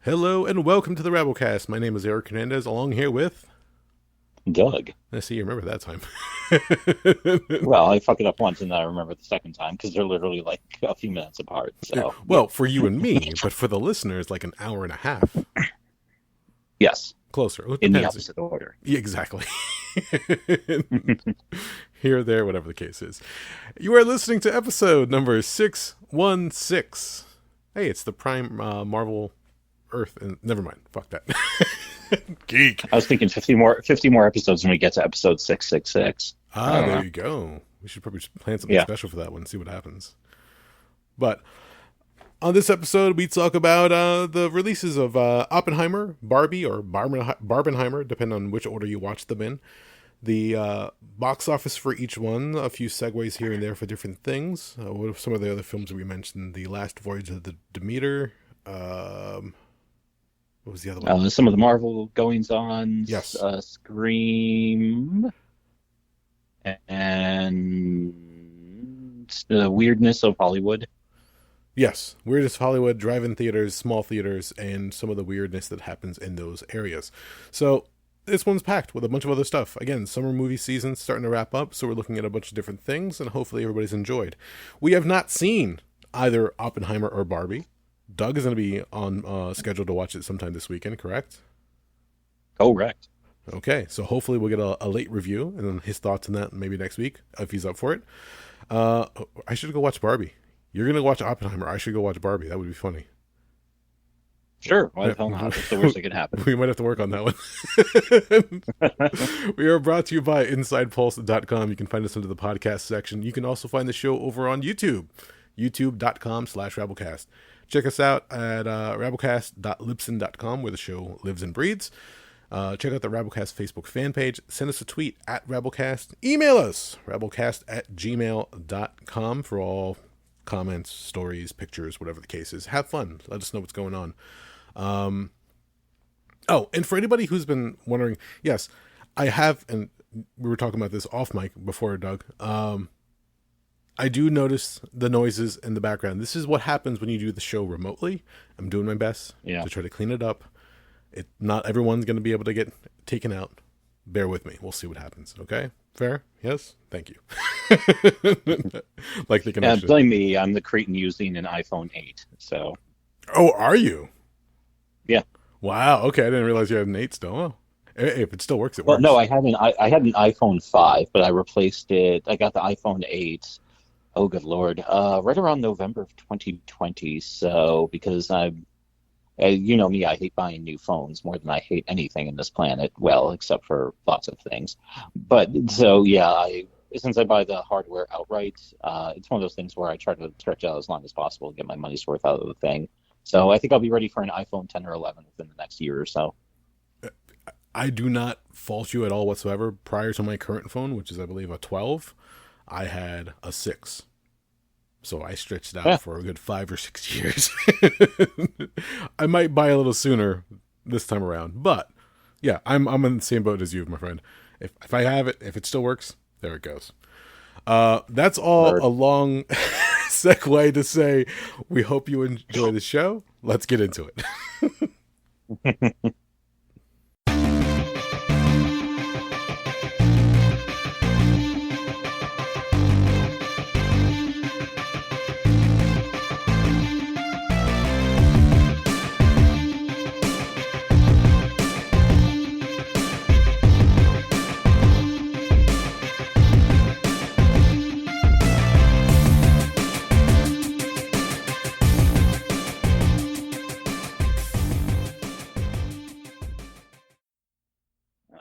Hello and welcome to the Rabblecast. My name is Eric Hernandez, along here with... Doug. I see you remember that time. Well, I fuck it up once and then I remember the second time because they're literally like a few minutes apart. So, yeah. Well, for you and me, but for the listeners, like an hour and a half. Yes, Closer. It in the depends. opposite order. Yeah, exactly. Here, there, whatever the case is. You are listening to episode number 616. Hey, it's the Prime Marvel Earth. And never mind. Fuck that. Geek. I was thinking 50 more episodes when we get to episode 666. There you go. We should probably plan something special for that one and see what happens. But on this episode, we talk about the releases of Oppenheimer, Barbie, or Barbenheimer, depending on which order you watch them in. The box office for each one, a few segues here and there for different things. What are some of the other films that we mentioned? The Last Voyage of the Demeter. What was the other one? Some of the Marvel goings-ons. Yes. Scream. And the weirdness of Hollywood. Yes, weirdest Hollywood, drive-in theaters, small theaters, and some of the weirdness that happens in those areas. So this one's packed with a bunch of other stuff. Again, summer movie season's starting to wrap up, so we're looking at a bunch of different things, and hopefully everybody's enjoyed. We have not seen either Oppenheimer or Barbie. Doug is going to be on schedule to watch it sometime this weekend, correct? Correct. Okay, so hopefully we'll get a late review, and then his thoughts on that maybe next week, if he's up for it. I should go watch Barbie. You're going to watch Oppenheimer. I should go watch Barbie. That would be funny. Sure. Why the hell not? That's the worst that could happen. We might have to work on that one. We are brought to you by InsidePulse.com. You can find us under the podcast section. You can also find the show over on YouTube, youtube.com/Rabblecast. Check us out at Rabblecast.libsyn.com, where the show lives and breathes. Check out the Rabblecast Facebook fan page. Send us a tweet at Rabblecast. Email us, rabblecast@gmail.com, for all comments, stories, pictures, whatever the case is. Have fun. Let us know what's going on. And for anybody who's been wondering, yes, I have, and we were talking about this off mic before, Doug. I do notice the noises in the background. This is what happens when you do the show remotely. I'm doing my best to try to clean it up. Not everyone's going to be able to get taken out. Bear with me. We'll see what happens. Okay? Fair? Yes? Thank you. Like the connection. Blame me. I'm the cretin using an iPhone 8. So. Oh, are you? Yeah. Wow. Okay. I didn't realize you had an 8 still. Oh. If it still works, it Well, works. no, I had an iPhone 5, but I replaced it. I got the iPhone 8. Oh, good Lord. Right around November of 2020. So, because you know me, I hate buying new phones more than I hate anything in this planet. Well, except for lots of things. But so, yeah, since I buy the hardware outright, it's one of those things where I try to stretch out as long as possible and get my money's worth out of the thing. So I think I'll be ready for an iPhone 10 or 11 within the next year or so. I do not fault you at all whatsoever. Prior to my current phone, which is, I believe, a 12, I had a 6. So I stretched out for a good 5 or 6 years. I might buy a little sooner this time around. But, yeah, I'm in the same boat as you, my friend. If I have it, if it still works, there it goes. That's all a long segue to say we hope you enjoy the show. Let's get into it.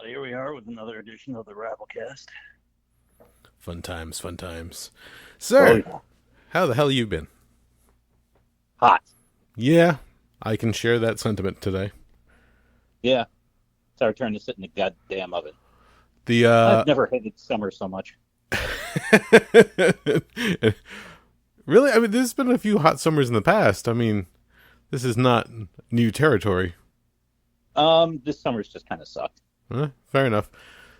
Here we are with another edition of the Rabblecast. Fun times, fun times. Sir, how the hell you been? Hot. Yeah, I can share that sentiment today. Yeah. It's our turn to sit in the goddamn oven. The I've never hated summer so much. Really? I mean, there's been a few hot summers in the past. I mean, this is not new territory. This summer's just kind of sucked. Fair enough.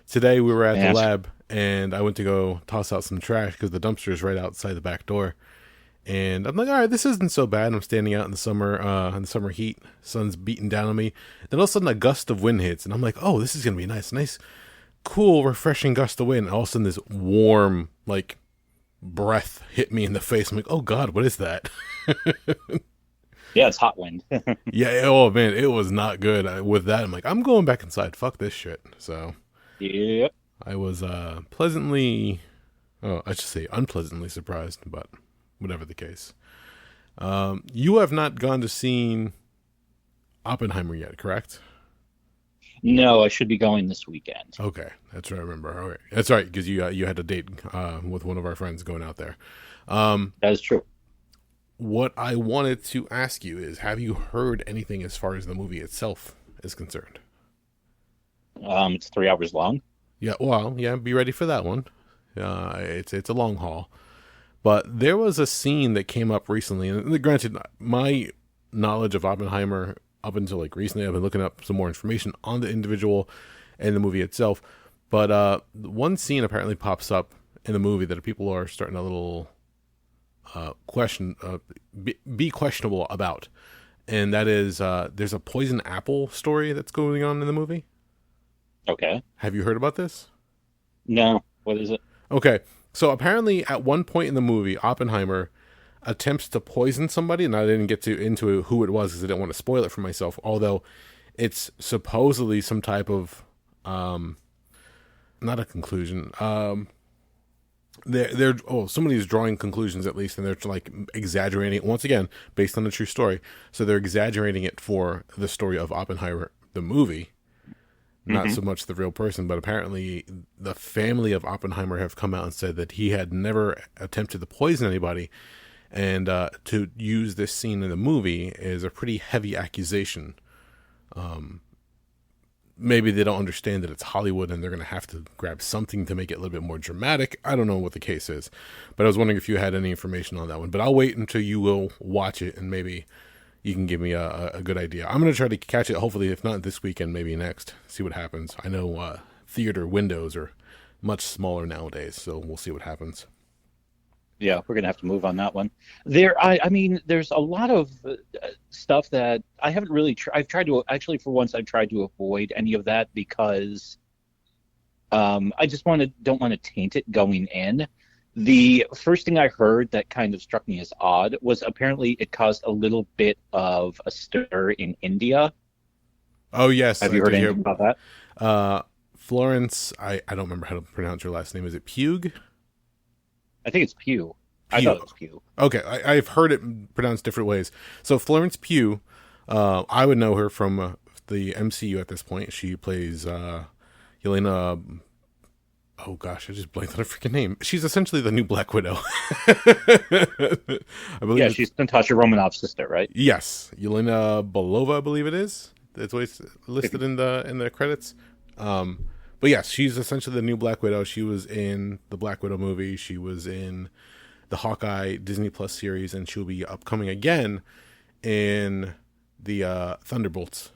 Today we were at the lab, and I went to go toss out some trash because the dumpster is right outside the back door. And I'm like, all right, this isn't so bad. I'm standing out in the summer heat. Sun's beating down on me. Then all of a sudden, a gust of wind hits, and I'm like, oh, this is gonna be nice, cool, refreshing gust of wind. And all of a sudden, this warm, like, breath hit me in the face. I'm like, oh God, what is that? Yeah, it's hot wind. Yeah. Oh man, it was not good. With that, I'm like, I'm going back inside. Fuck this shit. So Yep. I was pleasantly, oh, I should say unpleasantly surprised, but whatever the case. You have not gone to see Oppenheimer yet, correct? No, I should be going this weekend. Okay, that's what I remember. Okay, that's right, because you had a date with one of our friends going out there. That is true. What I wanted to ask you is, have you heard anything as far as the movie itself is concerned? It's 3 hours long. Yeah, well, yeah, be ready for that one. It's a long haul. But there was a scene that came up recently, and granted, my knowledge of Oppenheimer up until like recently, I've been looking up some more information on the individual and the movie itself. But one scene apparently pops up in the movie that people are starting a little be questionable about, and that is there's a poison apple story that's going on in the movie. Okay. Have you heard about this? No. What is it? Okay, so apparently at one point in the movie, Oppenheimer attempts to poison somebody, and I didn't get into who it was because I didn't want to spoil it for myself, although it's supposedly some type of not a conclusion. Somebody's drawing conclusions, at least, and they're like exaggerating it once again based on a true story. So they're exaggerating it for the story of Oppenheimer, the movie, not so much the real person. But apparently, the family of Oppenheimer have come out and said that he had never attempted to poison anybody, and to use this scene in the movie is a pretty heavy accusation. Maybe they don't understand that it's Hollywood and they're going to have to grab something to make it a little bit more dramatic. I don't know what the case is, but I was wondering if you had any information on that one. But I'll wait until you will watch it, and maybe you can give me a good idea. I'm going to try to catch it, hopefully, if not this weekend, maybe next. See what happens. I know theater windows are much smaller nowadays, so we'll see what happens. Yeah, we're gonna have to move on that one. I mean, there's a lot of stuff that I haven't really. I've tried to actually, for once, I've tried to avoid any of that because I just don't want to taint it going in. The first thing I heard that kind of struck me as odd was apparently it caused a little bit of a stir in India. Oh yes, have you heard anything about that? Florence, I don't remember how to pronounce her last name. Is it Pugh? I think it's Pugh. I thought it was Pugh. Okay, I've heard it pronounced different ways. So Florence Pugh, I would know her from the MCU at this point. She plays Yelena. Oh gosh, I just blanked on her freaking name. She's essentially the new Black Widow. I believe. Yeah, she's Natasha Romanoff's sister, right? Yes, Yelena Belova, I believe it is. That's what it's listed in the credits. But yes, she's essentially the new Black Widow. She was in the Black Widow movie. She was in the Hawkeye Disney Plus series, and she'll be upcoming again in the Thunderbolts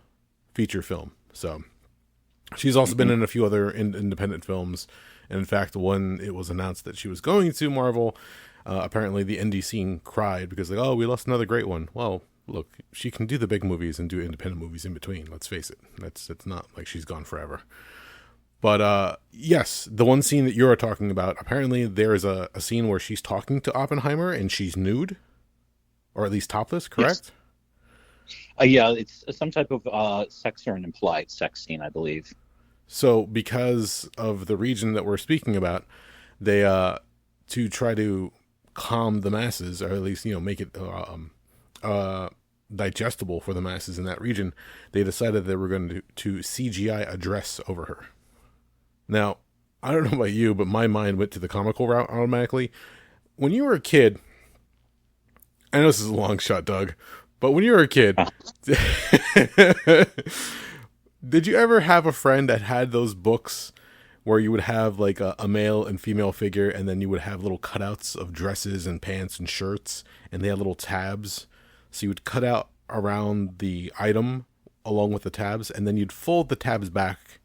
feature film. So she's also been in a few other independent films. And in fact, when it was announced that she was going to Marvel, apparently the indie scene cried because, like, oh, we lost another great one. Well, look, she can do the big movies and do independent movies in between. Let's face it. It's not like she's gone forever. But yes, the one scene that you're talking about, apparently there is a scene where she's talking to Oppenheimer and she's nude, or at least topless, correct? Yes. Yeah, it's some type of sex or an implied sex scene, I believe. So because of the region that we're speaking about, they to try to calm the masses, or at least make it digestible for the masses in that region, they decided they were going to CGI a dress over her. Now, I don't know about you, but my mind went to the comical route automatically. When you were a kid, I know this is a long shot, Doug, but when you were a kid, did you ever have a friend that had those books where you would have like a male and female figure, and then you would have little cutouts of dresses and pants and shirts, and they had little tabs? So you would cut out around the item along with the tabs, and then you'd fold the tabs back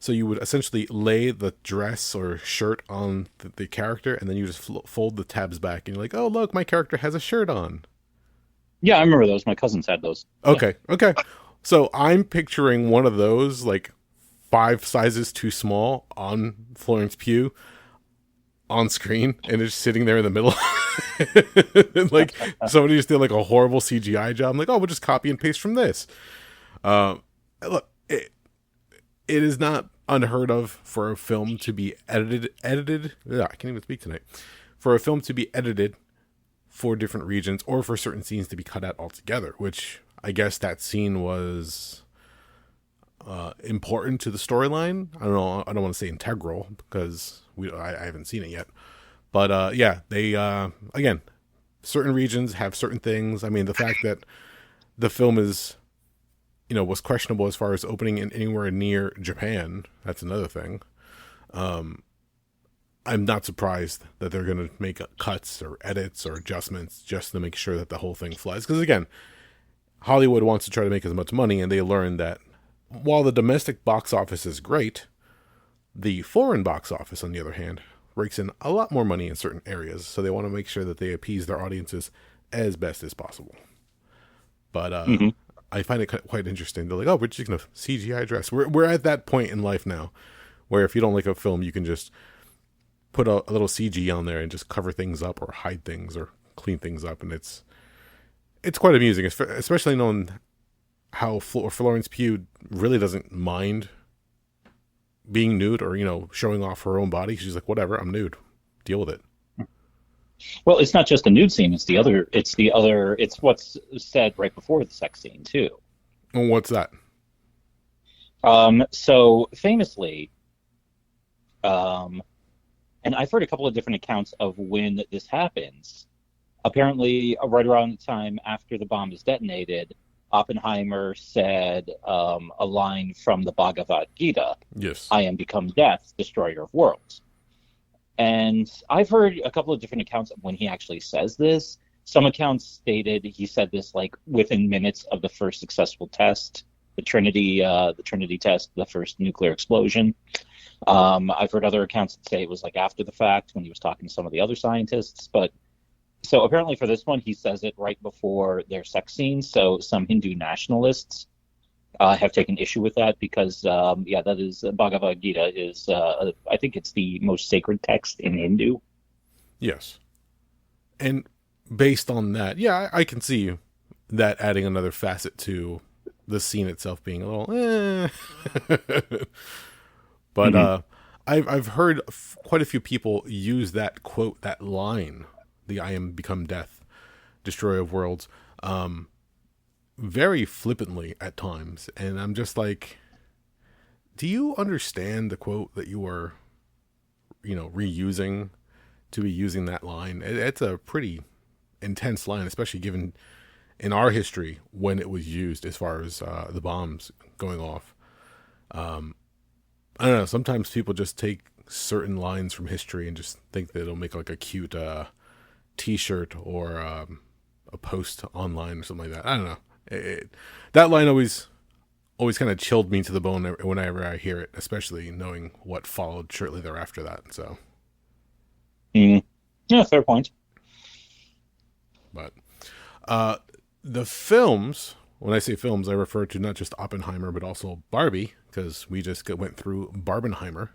So you would essentially lay the dress or shirt on the character, and then you just fold the tabs back, and you're like, oh, look, my character has a shirt on. Yeah, I remember those. My cousins had those. Yeah. Okay, okay. So I'm picturing one of those, like 5 sizes too small, on Florence Pugh on screen, and it's sitting there in the middle. And, like, somebody just did like a horrible CGI job. I'm like, oh, we'll just copy and paste from this. Look, it is not unheard of for a film to be edited. Yeah, I can't even speak tonight. For a film to be edited for different regions, or for certain scenes to be cut out altogether, which I guess that scene was important to the storyline. I don't know. I don't want to say integral because I haven't seen it yet. But yeah, they again, certain regions have certain things. I mean, the fact that the film is, was questionable as far as opening in anywhere near Japan. That's another thing. I'm not surprised that they're going to make cuts or edits or adjustments just to make sure that the whole thing flies. Because again, Hollywood wants to try to make as much money, and they learned that while the domestic box office is great, the foreign box office, on the other hand, rakes in a lot more money in certain areas. So they want to make sure that they appease their audiences as best as possible. But I find it quite interesting. They're like, oh, we're just going to CGI dress. We're at that point in life now where if you don't like a film, you can just put a little CG on there and just cover things up or hide things or clean things up. And it's quite amusing, especially knowing how Florence Pugh really doesn't mind being nude or, showing off her own body. She's like, whatever, I'm nude. Deal with it. Well, it's not just a nude scene. It's what's said right before the sex scene too. And what's that? So famously, and I've heard a couple of different accounts of when this happens. Apparently, right around the time after the bomb is detonated, Oppenheimer said a line from the Bhagavad Gita. Yes. I am become death, destroyer of worlds. And I've heard a couple of different accounts of when he actually says this. Some accounts stated he said this like within minutes of the first successful test, the Trinity test, the first nuclear explosion. I've heard other accounts that say it was like after the fact when he was talking to some of the other scientists. But so apparently for this one, he says it right before their sex scene. So some Hindu nationalists have taken issue with that because, that is Bhagavad Gita is, I think it's the most sacred text in Hindu. Yes. And based on that, yeah, I can see that adding another facet to the scene itself being a little, But I've heard quite a few people use that quote, that line, the I am become death, destroyer of worlds, very flippantly at times. And I'm just like, do you understand the quote that you are, reusing to be using that line? It's a pretty intense line, especially given in our history when it was used as far as the bombs going off. I don't know. Sometimes people just take certain lines from history and just think that it'll make like a cute T-shirt or a post online or something like that. I don't know. That line always kind of chilled me to the bone whenever I hear it, especially knowing what followed shortly thereafter that. So, yeah, fair point. But the films. When I say films, I refer to not just Oppenheimer, but also Barbie, because we just went through Barbenheimer.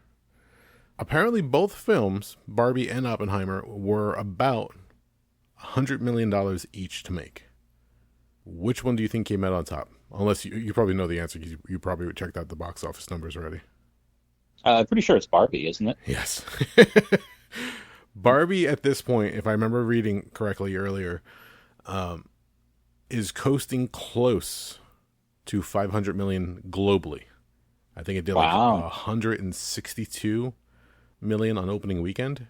Apparently, both films, Barbie and Oppenheimer, were about $100 million each to make. Which one do you think came out on top? Unless you probably know the answer, because you probably checked out the box office numbers already. I'm pretty sure it's Barbie, isn't it? Yes. Barbie, at this point, if I remember reading correctly earlier, is coasting close to 500 million globally. I think it did like 162 million on opening weekend,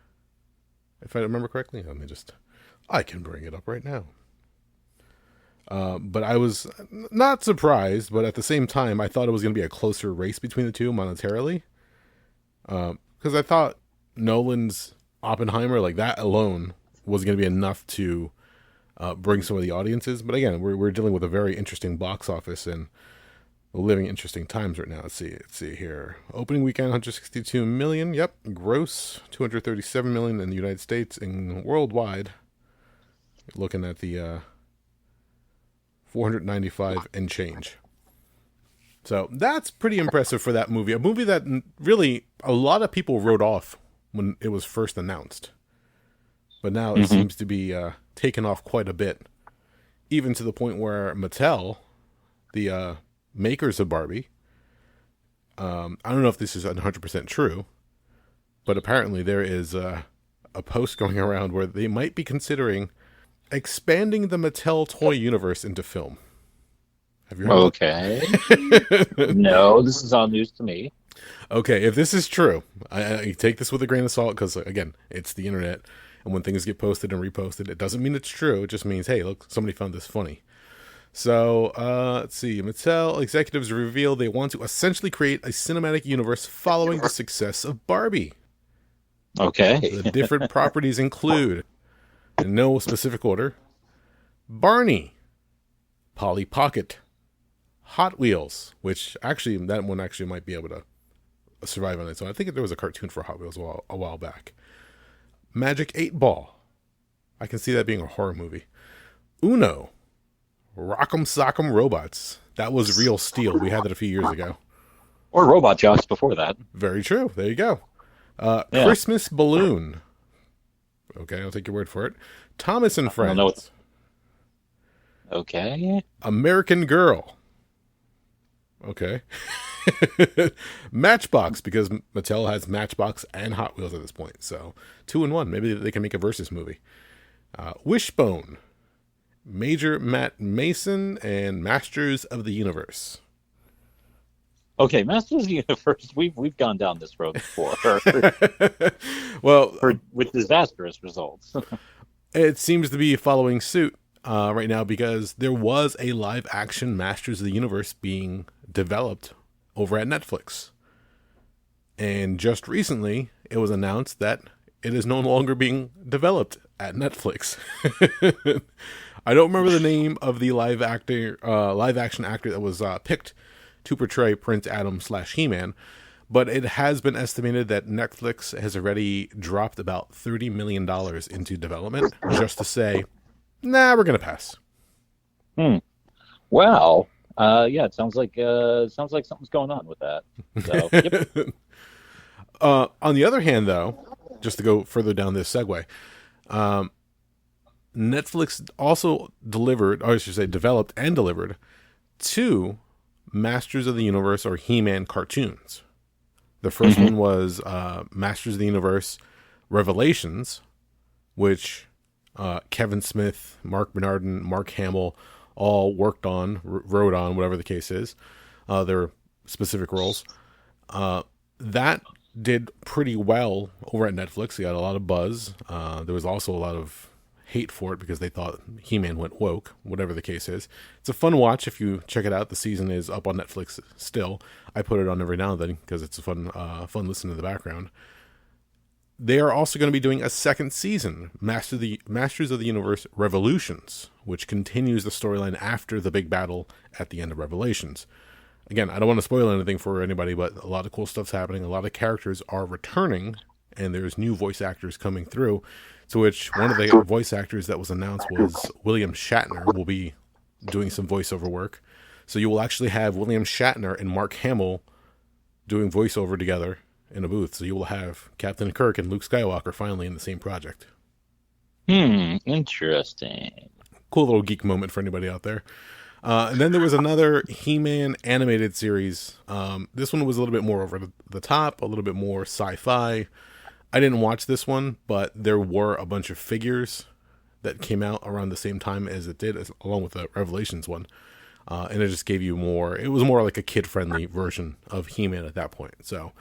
if I remember correctly. I can bring it up right now. But I was not surprised, but at the same time, I thought it was going to be a closer race between the two monetarily. Because I thought Nolan's Oppenheimer, like that alone, was going to be enough to bring some of the audiences. But again, we're dealing with a very interesting box office, and We're living interesting times right now. Let's see here. Opening weekend, 162 million. Yep. Gross, 237 million in the United States, and worldwide, looking at the 495 and change. So that's pretty impressive for that movie. A movie that really a lot of people wrote off when it was first announced. But now it seems to be taken off quite a bit. Even to the point where Mattel, the makers of Barbie, I don't know if this is 100% true, but apparently there is a post going around where they might be considering expanding the Mattel toy universe into film. Have you heard Okay. No, this is all news to me. Okay, if this is true, I take this with a grain of salt because, again, it's the internet, and when things get posted and reposted, it doesn't mean it's true. It just means, hey, look, somebody found this funny. So, let's see. Mattel executives reveal they want to essentially create a cinematic universe following the success of Barbie. Okay. The different properties include, in no specific order, Barney, Polly Pocket, Hot Wheels, which actually, that one actually might be able to survive on its own. I think there was a cartoon for Hot Wheels a while back. Magic 8 Ball. I can see that being a horror movie. Uno. Rock'em Sock'em Robots. That was real steel. We had that a few years ago. Or Robot Jocks before that. Very true. There you go. Christmas Balloon. Okay, I'll take your word for it. Thomas and Friends. No. Okay. American Girl. Okay. Matchbox, because Mattel has Matchbox and Hot Wheels at this point. So 2 in 1. Maybe they can make a versus movie. Wishbone. Major Matt Mason and Masters of the Universe. Okay, Masters of the Universe. We've gone down this road before. Well, with disastrous results. It seems to be following suit right now because there was a live action Masters of the Universe being developed over at Netflix. And just recently, it was announced that it is no longer being developed at Netflix. I don't remember the name of the live action actor that was picked to portray Prince Adam / He-Man, but it has been estimated that Netflix has already dropped about $30 million into development just to say, nah, we're going to pass. Wow. Yeah, it sounds like something's going on with that. So, yep. On the other hand, though, just to go further down this segue, Netflix also developed and delivered 2 Masters of the Universe or He-Man cartoons. The first one was Masters of the Universe Revelations, which Kevin Smith, Mark Bernardin, Mark Hamill all worked on, wrote on, whatever the case is, their specific roles. That did pretty well over at Netflix. It got a lot of buzz. There was also a lot of hate for it because they thought He-Man went woke, whatever the case is. It's a fun watch if you check it out. The season is up on Netflix still. I put it on every now and then because it's a fun listen to the background. They are also going to be doing a second season, Masters of the Universe Revolutions, which continues the storyline after the big battle at the end of Revelations. Again, I don't want to spoil anything for anybody, but a lot of cool stuff's happening. A lot of characters are returning, and there's new voice actors coming through, to which one of the voice actors that was announced was William Shatner will be doing some voiceover work. So you will actually have William Shatner and Mark Hamill doing voiceover together in a booth. So you will have Captain Kirk and Luke Skywalker finally in the same project. Interesting. Cool little geek moment for anybody out there. And then there was another He-Man animated series. This one was a little bit more over the top, a little bit more sci-fi. I didn't watch this one, but there were a bunch of figures that came out around the same time as it did, along with the Revelations one. And it just gave you more, it was more like a kid-friendly version of He-Man at that point. So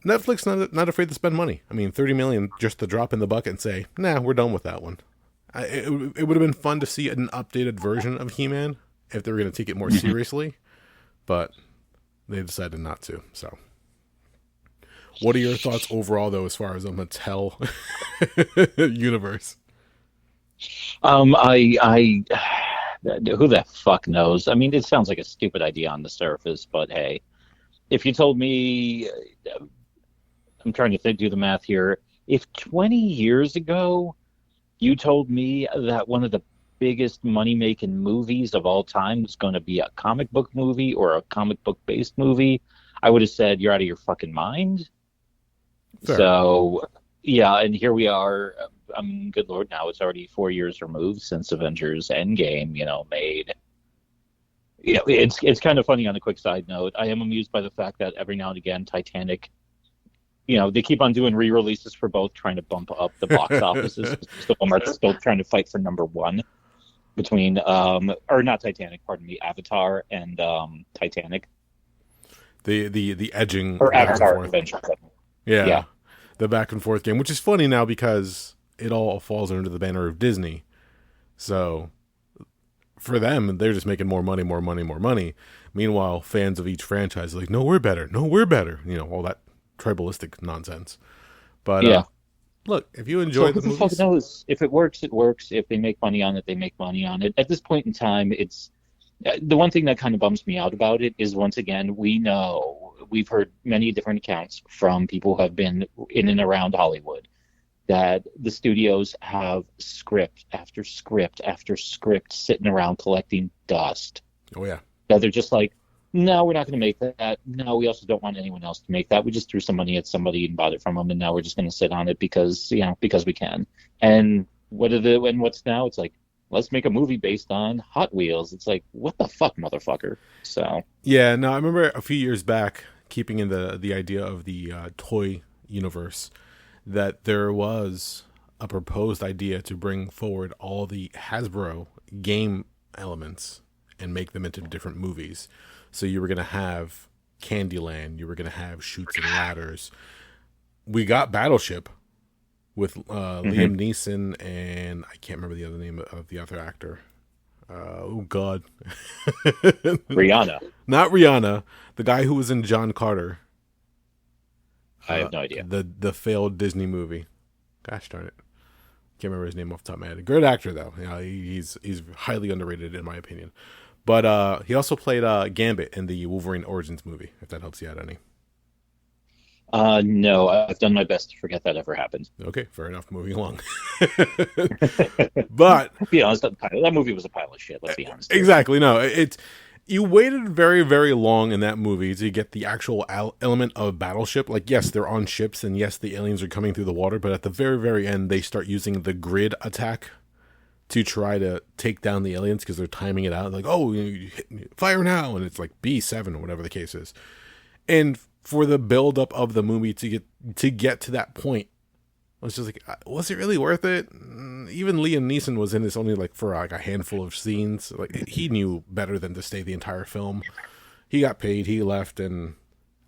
Netflix not afraid to spend money. I mean, $30 million just to drop in the bucket and say, nah, we're done with that one. It would have been fun to see an updated version of He-Man if they were going to take it more seriously, but they decided not to. So, what are your thoughts overall, though, as far as a Mattel universe? Who the fuck knows? I mean, it sounds like a stupid idea on the surface, but hey, if you told me, I'm trying to do the math here. If 20 years ago you told me that one of the biggest money-making movies of all time was going to be a comic book movie or a comic book-based movie, I would have said you're out of your fucking mind. Fair. So, yeah, and here we are. Good Lord, now it's already 4 years removed since Avengers Endgame, made. It's kind of funny on a quick side note. I am amused by the fact that every now and again, Titanic, they keep on doing re-releases for both, trying to bump up the box offices. So Walmart's still trying to fight for number one between, or not Titanic, pardon me, Avatar and Titanic. The edging. Or Avatar Adventure. Yeah. The back and forth game, which is funny now because it all falls under the banner of Disney. So for them, they're just making more money, more money, more money. Meanwhile, fans of each franchise are like, no, we're better. No, we're better. All that tribalistic nonsense. But look, if you enjoy the movies, fuck knows? If it works, it works. If they make money on it, they make money on it. At this point in time, it's the one thing that kind of bums me out about it is, once again, we've heard many different accounts from people who have been in and around Hollywood that the studios have script after script after script sitting around collecting dust. Oh yeah. That they're just like, no, we're not going to make that. No, we also don't want anyone else to make that. We just threw some money at somebody and bought it from them, and now we're just going to sit on it because we can. And what's now? It's like, let's make a movie based on Hot Wheels. It's like, what the fuck, motherfucker? So yeah, no, I remember a few years back, keeping in the idea of the toy universe, that there was a proposed idea to bring forward all the Hasbro game elements and make them into different movies. So you were going to have Candyland, you were going to have Chutes and Ladders. We got Battleship with Liam Neeson, and I can't remember the other name of the other actor. Oh, God. Rihanna. Not Rihanna. The guy who was in John Carter. I have no idea. The failed Disney movie. Gosh darn it. Can't remember his name off the top of my head. Great actor, though. He's highly underrated, in my opinion. But he also played Gambit in the Wolverine Origins movie, if that helps you out any. No, I've done my best to forget that ever happened. Okay, fair enough. Moving along. But to be honest, that movie was a pile of shit. Let's be honest. Exactly. No, you waited very, very long in that movie to get the actual element of Battleship. Like, yes, they're on ships, and yes, the aliens are coming through the water, but at the very, very end, they start using the grid attack to try to take down the aliens because they're timing it out. Like, oh, fire now, and it's like B7 or whatever the case is. And for the build-up of the movie to get to that point, I was just like, was it really worth it? Even Liam Neeson was in this only like for like a handful of scenes. Like, he knew better than to stay the entire film. He got paid, he left, and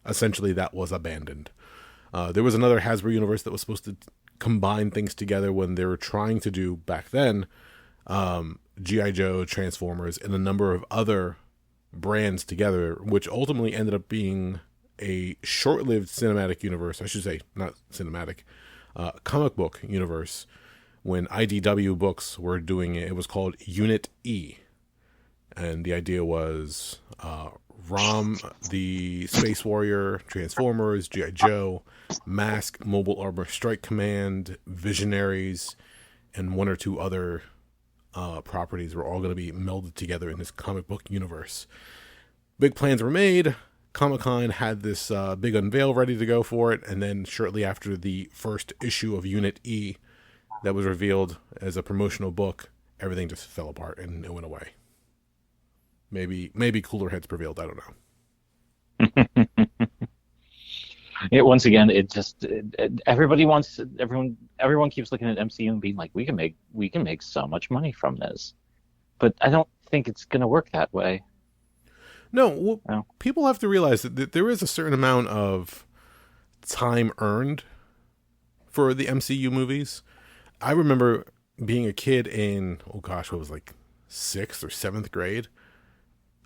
essentially that was abandoned. There was another Hasbro universe that was supposed to combine things together when they were trying to do back then G.I. Joe, Transformers, and a number of other brands together, which ultimately ended up being a short-lived cinematic universe. I should say, not cinematic, comic book universe. When IDW Books were doing it, it was called Unit E. And the idea was ROM, the Space Warrior, Transformers, G.I. Joe, Mask, Mobile Armor Strike Command, Visionaries, and one or two other properties were all going to be melded together in this comic book universe. Big plans were made. Comic-Con had this big unveil ready to go for it, and then shortly after the first issue of Unit E that was revealed as a promotional book, everything just fell apart and it went away. Maybe cooler heads prevailed. I don't know. Once again, everyone keeps looking at MCU and being like, we can make so much money from this, but I don't think it's going to work that way. No, people have to realize that there is a certain amount of time earned for the MCU movies. I remember being a kid in, what was like 6th or 7th grade,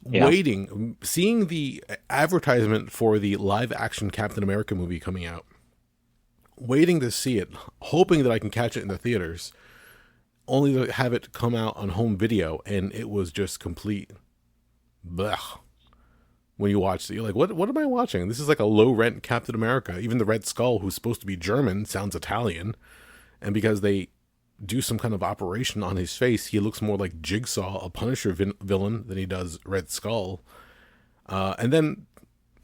waiting, seeing the advertisement for the live action Captain America movie coming out, waiting to see it, hoping that I can catch it in the theaters. only to have it come out on home video, and it was just complete blech. When you watch it, you're like, what am I watching? This is like a low-rent Captain America. Even the Red Skull, who's supposed to be German, sounds Italian. And because they do some kind of operation on his face, he looks more like Jigsaw, a Punisher villain, than he does Red Skull. And then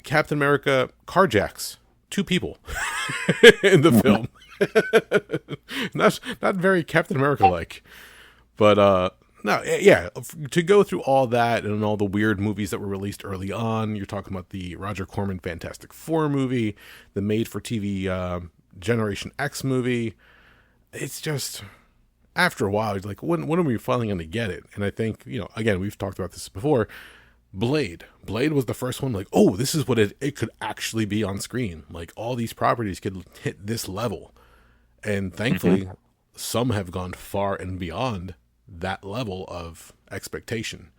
Captain America carjacks 2 people in the film. not very Captain America-like. But, no, yeah, to go through all that and all the weird movies that were released early on, you're talking about the Roger Corman Fantastic Four movie, the made-for-TV Generation X movie. It's just, after a while, it's like, when are we finally going to get it? And I think, again, we've talked about this before, Blade was the first one, like, oh, this is what it could actually be on screen. Like, all these properties could hit this level. And thankfully, some have gone far and beyond that level of expectation.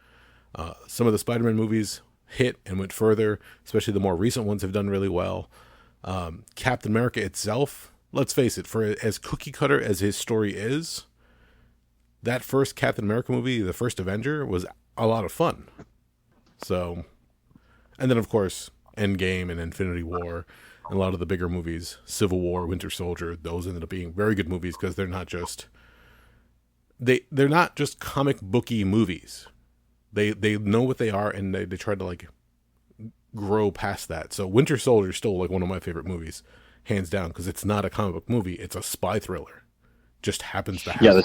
Some of the Spider-Man movies hit and went further, especially the more recent ones have done really well. Captain America itself, let's face it, for as cookie cutter as his story is, that first Captain America movie, the first Avenger, was a lot of fun. So, and then of course, Endgame and Infinity War, and a lot of the bigger movies, Civil War, Winter Soldier, those ended up being very good movies because they're not just comic booky movies. They know what they are, and they try to like grow past that. So Winter Soldier is still like one of my favorite movies, hands down, because it's not a comic book movie; it's a spy thriller. Just happens to have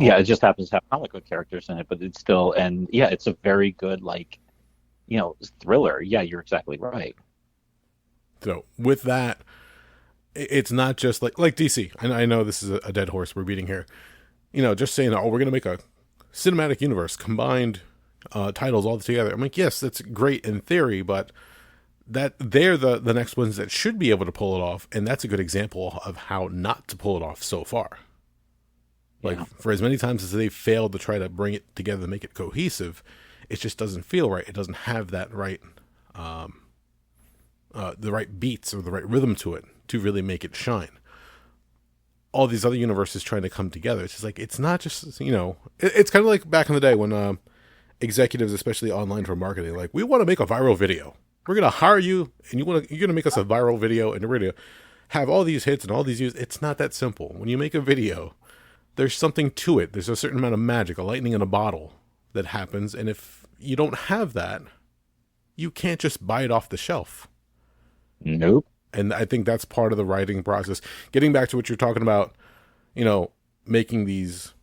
it just happens to have comic book characters in it, but it's still, and yeah, it's a very good thriller. Yeah, you're exactly right. So with that, it's not just like DC. I know this is a dead horse we're beating here. Just saying, oh, we're going to make a cinematic universe, combined titles all together. I'm like, yes, that's great in theory, but that they're the next ones that should be able to pull it off, and that's a good example of how not to pull it off so far. Like, for as many times as they've failed to try to bring it together to make it cohesive, it just doesn't feel right. It doesn't have that right, the right beats or the right rhythm to it to really make it shine. All these other universes trying to come together. It's just like, it's not just, it's kind of like back in the day when executives, especially online for marketing, like, we want to make a viral video. We're going to hire you, and you're going to make us a viral video, and we're going to have all these hits and all these views. It's not that simple. When you make a video, there's something to it. There's a certain amount of magic, a lightning in a bottle that happens. And if you don't have that, you can't just buy it off the shelf. Nope. And I think that's part of the writing process. Getting back to what you're talking about, making these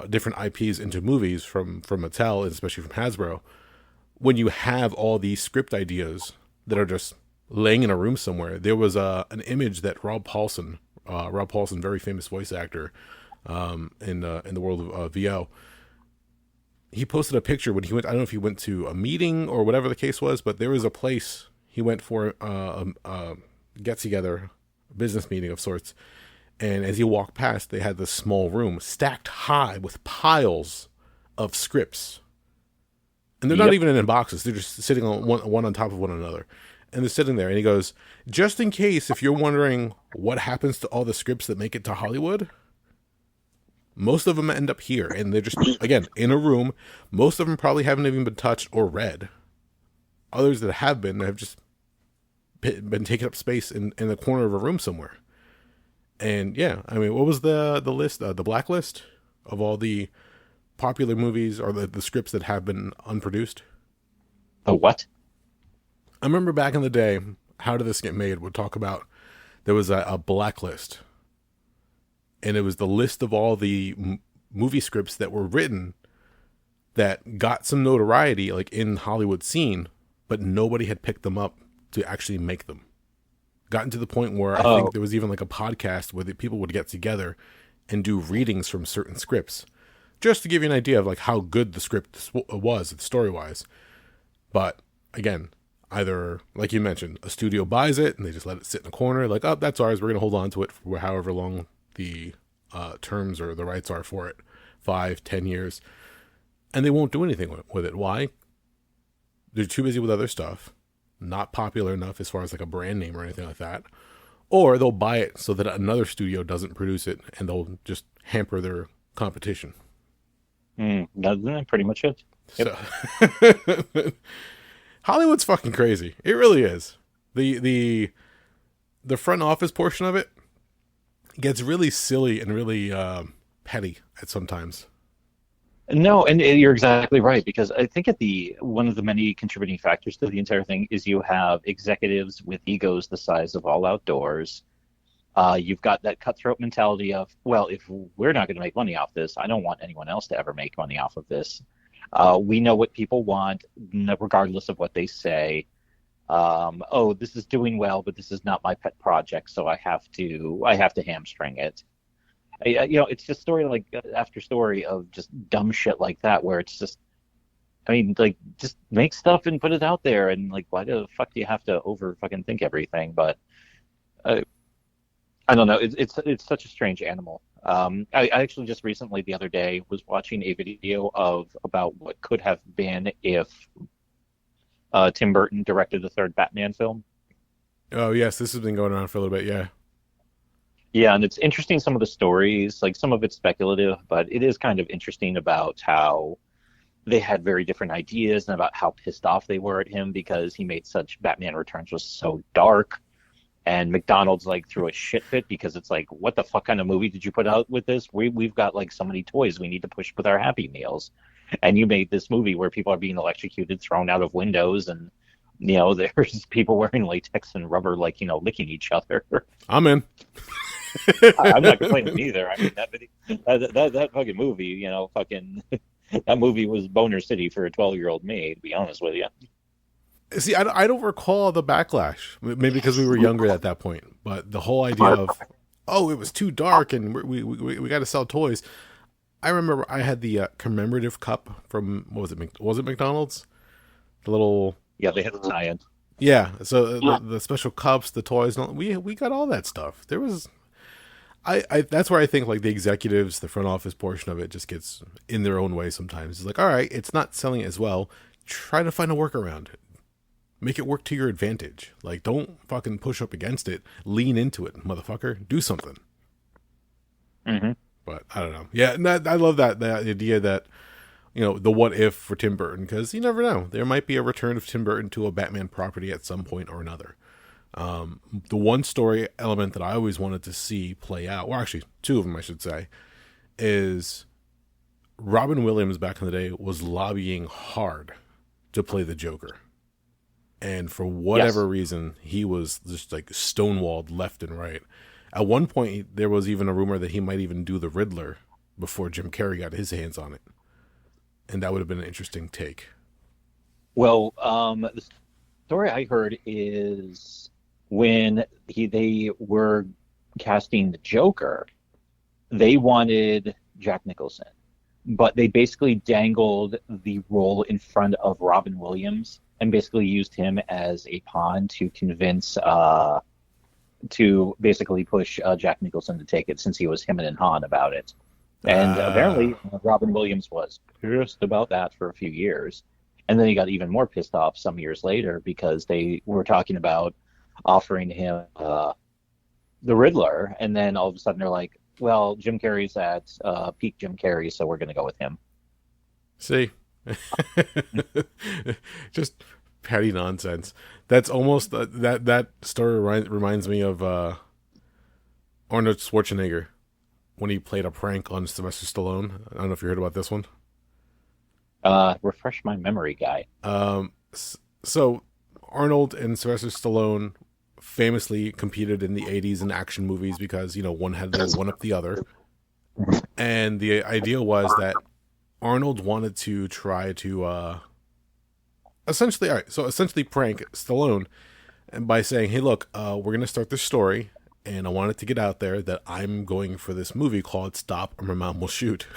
different IPs into movies from Mattel, and especially from Hasbro, when you have all these script ideas that are just laying in a room somewhere. There was an image that Rob Paulson, very famous voice actor in the world of VO, he posted a picture when he went, I don't know if he went to a meeting or whatever the case was, but there was a place he went for a get-together, a business meeting of sorts, and as he walked past, they had this small room stacked high with piles of scripts. And they're not even in boxes. They're just sitting on one on top of one another. And they're sitting there, and he goes, just in case, if you're wondering what happens to all the scripts that make it to Hollywood, most of them end up here. And they're just, again, in a room. Most of them probably haven't even been touched or read. Others that have just been taking up space in the corner of a room somewhere. And yeah, I mean, what was the list, the blacklist of all the popular movies or the scripts that have been unproduced? Oh, what? I remember back in the day, How Did This Get Made would talk about, there was a blacklist, and it was the list of all the movie scripts that were written that got some notoriety, like in Hollywood scene, but nobody had picked them up to actually make them. Gotten to the point where I think there was even like a podcast where the people would get together and do readings from certain scripts, just to give you an idea of like how good the script was, story-wise. But again, either, like you mentioned, a studio buys it and they just let it sit in a corner, like, oh, that's ours, we're going to hold on to it for however long the terms or the rights are for it, 5-10 years, and they won't do anything with it. Why? They're too busy with other stuff, not popular enough as far as like a brand name or anything like that, or they'll buy it so that another studio doesn't produce it, and they'll just hamper their competition. That's pretty much it. Yep. So Hollywood's fucking crazy. It really is. The front office portion of it gets really silly and really petty at sometimes. No, and you're exactly right, because I think one of the many contributing factors to the entire thing is you have executives with egos the size of all outdoors. You've got that cutthroat mentality of, well, if we're not going to make money off this, I don't want anyone else to ever make money off of this. We know what people want, regardless of what they say. Oh, this is doing well, but this is not my pet project, so I have to hamstring it. It's just story like after story of just dumb shit like that, where it's just, I mean, like, just make stuff and put it out there, and like, why the fuck do you have to over fucking think everything? But I don't know. It's such a strange animal. I actually just recently, the other day, was watching a video about what could have been if Tim Burton directed the third Batman film. Oh yes, this has been going on for a little bit. Yeah. Yeah, and it's interesting, some of the stories, like some of it's speculative, but it is kind of interesting about how they had very different ideas and about how pissed off they were at him because he made such Batman Returns was so dark. And McDonald's like threw a shit fit because it's like, what the fuck kind of movie did you put out with this? We've got like so many toys we need to push with our Happy Meals. And you made this movie where people are being electrocuted, thrown out of windows, and there's people wearing latex and rubber, like, licking each other. I'm in. I'm not complaining either. I mean, that fucking movie, that movie was Boner City for a 12-year-old me, to be honest with you. See, I don't recall the backlash. Maybe because we were younger at that point. But the whole idea of, oh, it was too dark and we got to sell toys. I remember I had the commemorative cup from, what was it? Was it McDonald's? The little... Yeah, they had the tie-in. Yeah, so the special cups, the toys, and all, we got all that stuff. There was... I that's where I think like the executives, the front office portion of it just gets in their own way sometimes. It's like, all right, it's not selling as well. Try to find a workaround. Make it work to your advantage. Like, don't fucking push up against it. Lean into it, motherfucker. Do something. Mm-hmm. But I don't know. Yeah, and I love that idea that, the what if for Tim Burton, because you never know. There might be a return of Tim Burton to a Batman property at some point or another. The one story element that I always wanted to see play out, or actually two of them, I should say, is Robin Williams back in the day was lobbying hard to play the Joker. And for whatever reason, he was just like stonewalled left and right. At one point, there was even a rumor that he might even do the Riddler before Jim Carrey got his hands on it. And that would have been an interesting take. Well, the story I heard is when they were casting the Joker, they wanted Jack Nicholson, but they basically dangled the role in front of Robin Williams and basically used him as a pawn to convince, to basically push Jack Nicholson to take it, since he was him and Han about it. And apparently Robin Williams was pissed about that for a few years. And then he got even more pissed off some years later because they were talking about offering him the Riddler. And then all of a sudden they're like, well, Jim Carrey's at peak Jim Carrey, so we're going to go with him. See? Just petty nonsense. That's almost that story reminds me of Arnold Schwarzenegger when he played a prank on Sylvester Stallone. I don't know if you heard about this one. Refresh my memory, guy. So Arnold and Sylvester Stallone famously competed in the 80s in action movies because, one had to one up the other. And the idea was that Arnold wanted to try to essentially prank Stallone, and by saying, hey, look, we're going to start this story, and I want it to get out there that I'm going for this movie called Stop or My Mom Will Shoot.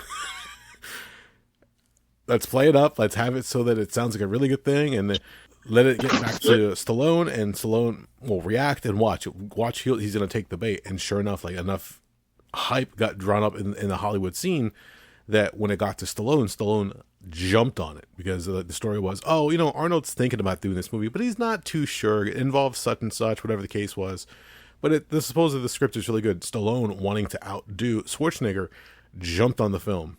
Let's play it up. Let's have it so that it sounds like a really good thing, and let it get back to Stallone, and Stallone will react and watch. He's going to take the bait. And sure enough, like, enough hype got drawn up in the Hollywood scene that when it got to Stallone jumped on it because the story was, Arnold's thinking about doing this movie, but he's not too sure. It involves such and such, whatever the case was. But supposedly the script is really good. Stallone, wanting to outdo Schwarzenegger, jumped on the film,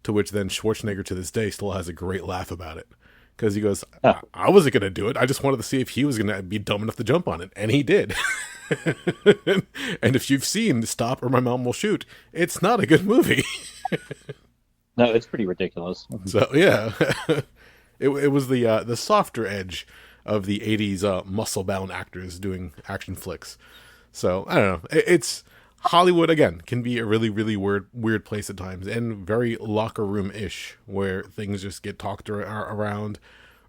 to which then Schwarzenegger to this day still has a great laugh about it. Because he goes, I wasn't going to do it. I just wanted to see if he was going to be dumb enough to jump on it. And he did. And if you've seen Stop or My Mom Will Shoot, it's not a good movie. No, it's pretty ridiculous. So, yeah. It was the softer edge of the 80s muscle-bound actors doing action flicks. So, I don't know. It's Hollywood, again, can be a really, really weird place at times, and very locker room-ish, where things just get talked around,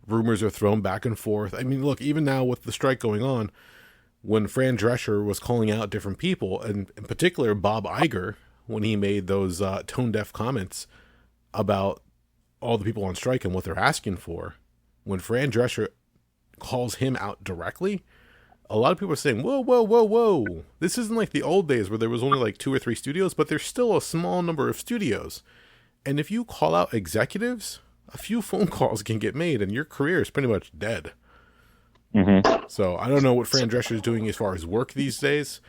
rumors are thrown back and forth. I mean, look, even now with the strike going on, when Fran Drescher was calling out different people, and in particular Bob Iger, when he made those tone-deaf comments about all the people on strike and what they're asking for, when Fran Drescher calls him out directly, a lot of people are saying, whoa. This isn't like the old days where there was only like 2 or 3 studios, but there's still a small number of studios. And if you call out executives, a few phone calls can get made and your career is pretty much dead. Mm-hmm. So I don't know what Fran Drescher is doing as far as work these days,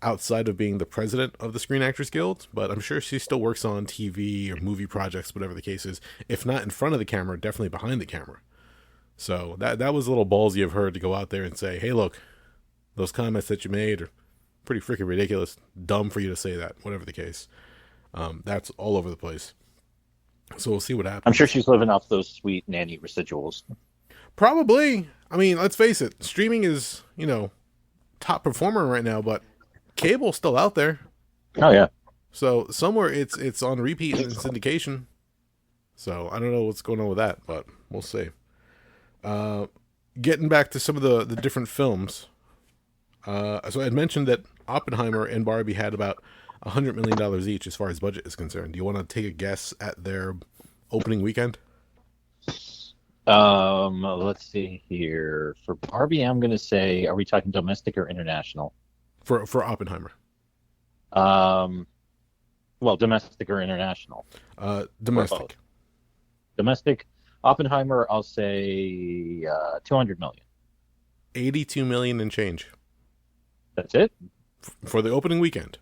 outside of being the president of the Screen Actors Guild, but I'm sure she still works on TV or movie projects, whatever the case is. If not in front of the camera, definitely behind the camera. So that was a little ballsy of her to go out there and say, hey, look, those comments that you made are pretty freaking ridiculous. Dumb for you to say that, whatever the case. That's all over the place. So we'll see what happens. I'm sure she's living off those sweet nanny residuals. Probably. I mean, let's face it. Streaming is, top performer right now, but cable's still out there. Oh, yeah. So somewhere it's on repeat and syndication. So I don't know what's going on with that, but we'll see. Getting back to some of the different films. So I had mentioned that Oppenheimer and Barbie had about $100 million each as far as budget is concerned. Do you want to take a guess at their opening weekend? Let's see here. For Barbie, I'm going to say, are we talking domestic or international? For Oppenheimer. Well, domestic or international? Domestic. Domestic. Oppenheimer, I'll say $200 million. 82 million and change. That's it? For the opening weekend.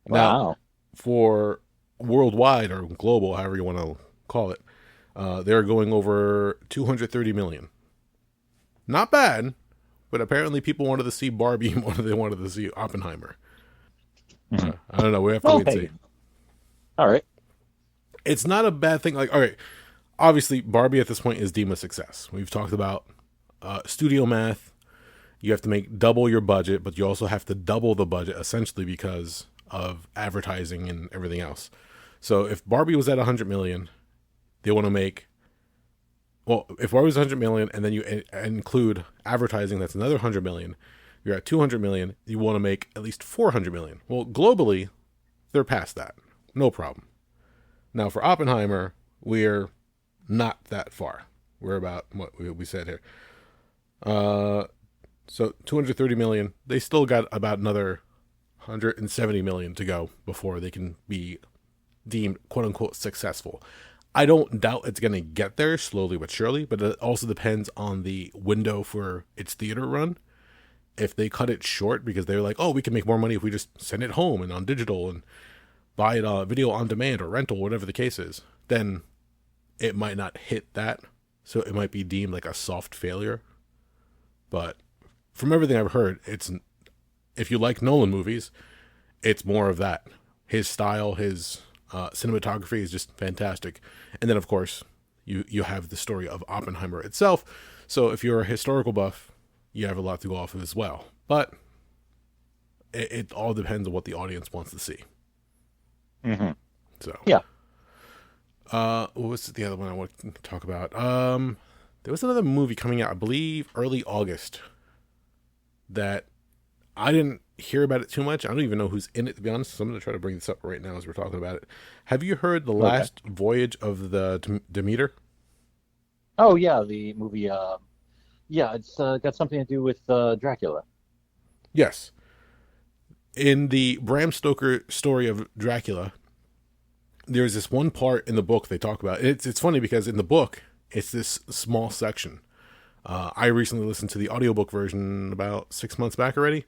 Wow. Now, for worldwide or global, however you want to call it, they're going over 230 million. Not bad, but apparently people wanted to see Barbie more than they wanted to see Oppenheimer. Mm-hmm. I don't know. We have to wait and see. All right. It's not a bad thing. Like, all right, obviously Barbie at this point is deemed a success. We've talked about studio math. You have to make double your budget, but you also have to double the budget essentially because of advertising and everything else. So if Barbie was at 100 million, they want to make, well, if Barbie was 100 million and then you include advertising, that's another 100 million. You're at 200 million. You want to make at least 400 million. Well, globally, they're past that. No problem. Now for Oppenheimer, we're not that far. We're about what we said here. So 230 million. They still got about another 170 million to go before they can be deemed quote unquote successful. I don't doubt it's going to get there slowly but surely, but it also depends on the window for its theater run. If they cut it short because they're like, oh, we can make more money if we just send it home and on digital and buy it video on demand or rental, whatever the case is, then it might not hit that. So it might be deemed like a soft failure. But from everything I've heard, if you like Nolan movies, it's more of that. His style, his cinematography is just fantastic. And then, of course, you have the story of Oppenheimer itself. So if you're a historical buff, you have a lot to go off of as well. But it all depends on what the audience wants to see. Mm-hmm. So yeah. What was the other one I want to talk about? There was another movie coming out, I believe, early August that I didn't hear about it too much. I don't even know who's in it, to be honest. So I'm going to try to bring this up right now as we're talking about it. Have you heard The Last Voyage of the Demeter? Oh, yeah, the movie. Yeah, it's got something to do with Dracula. Yes. In the Bram Stoker story of Dracula, there's this one part in the book they talk about. It's funny because in the book, it's this small section. I recently listened to the audiobook version about 6 months back already.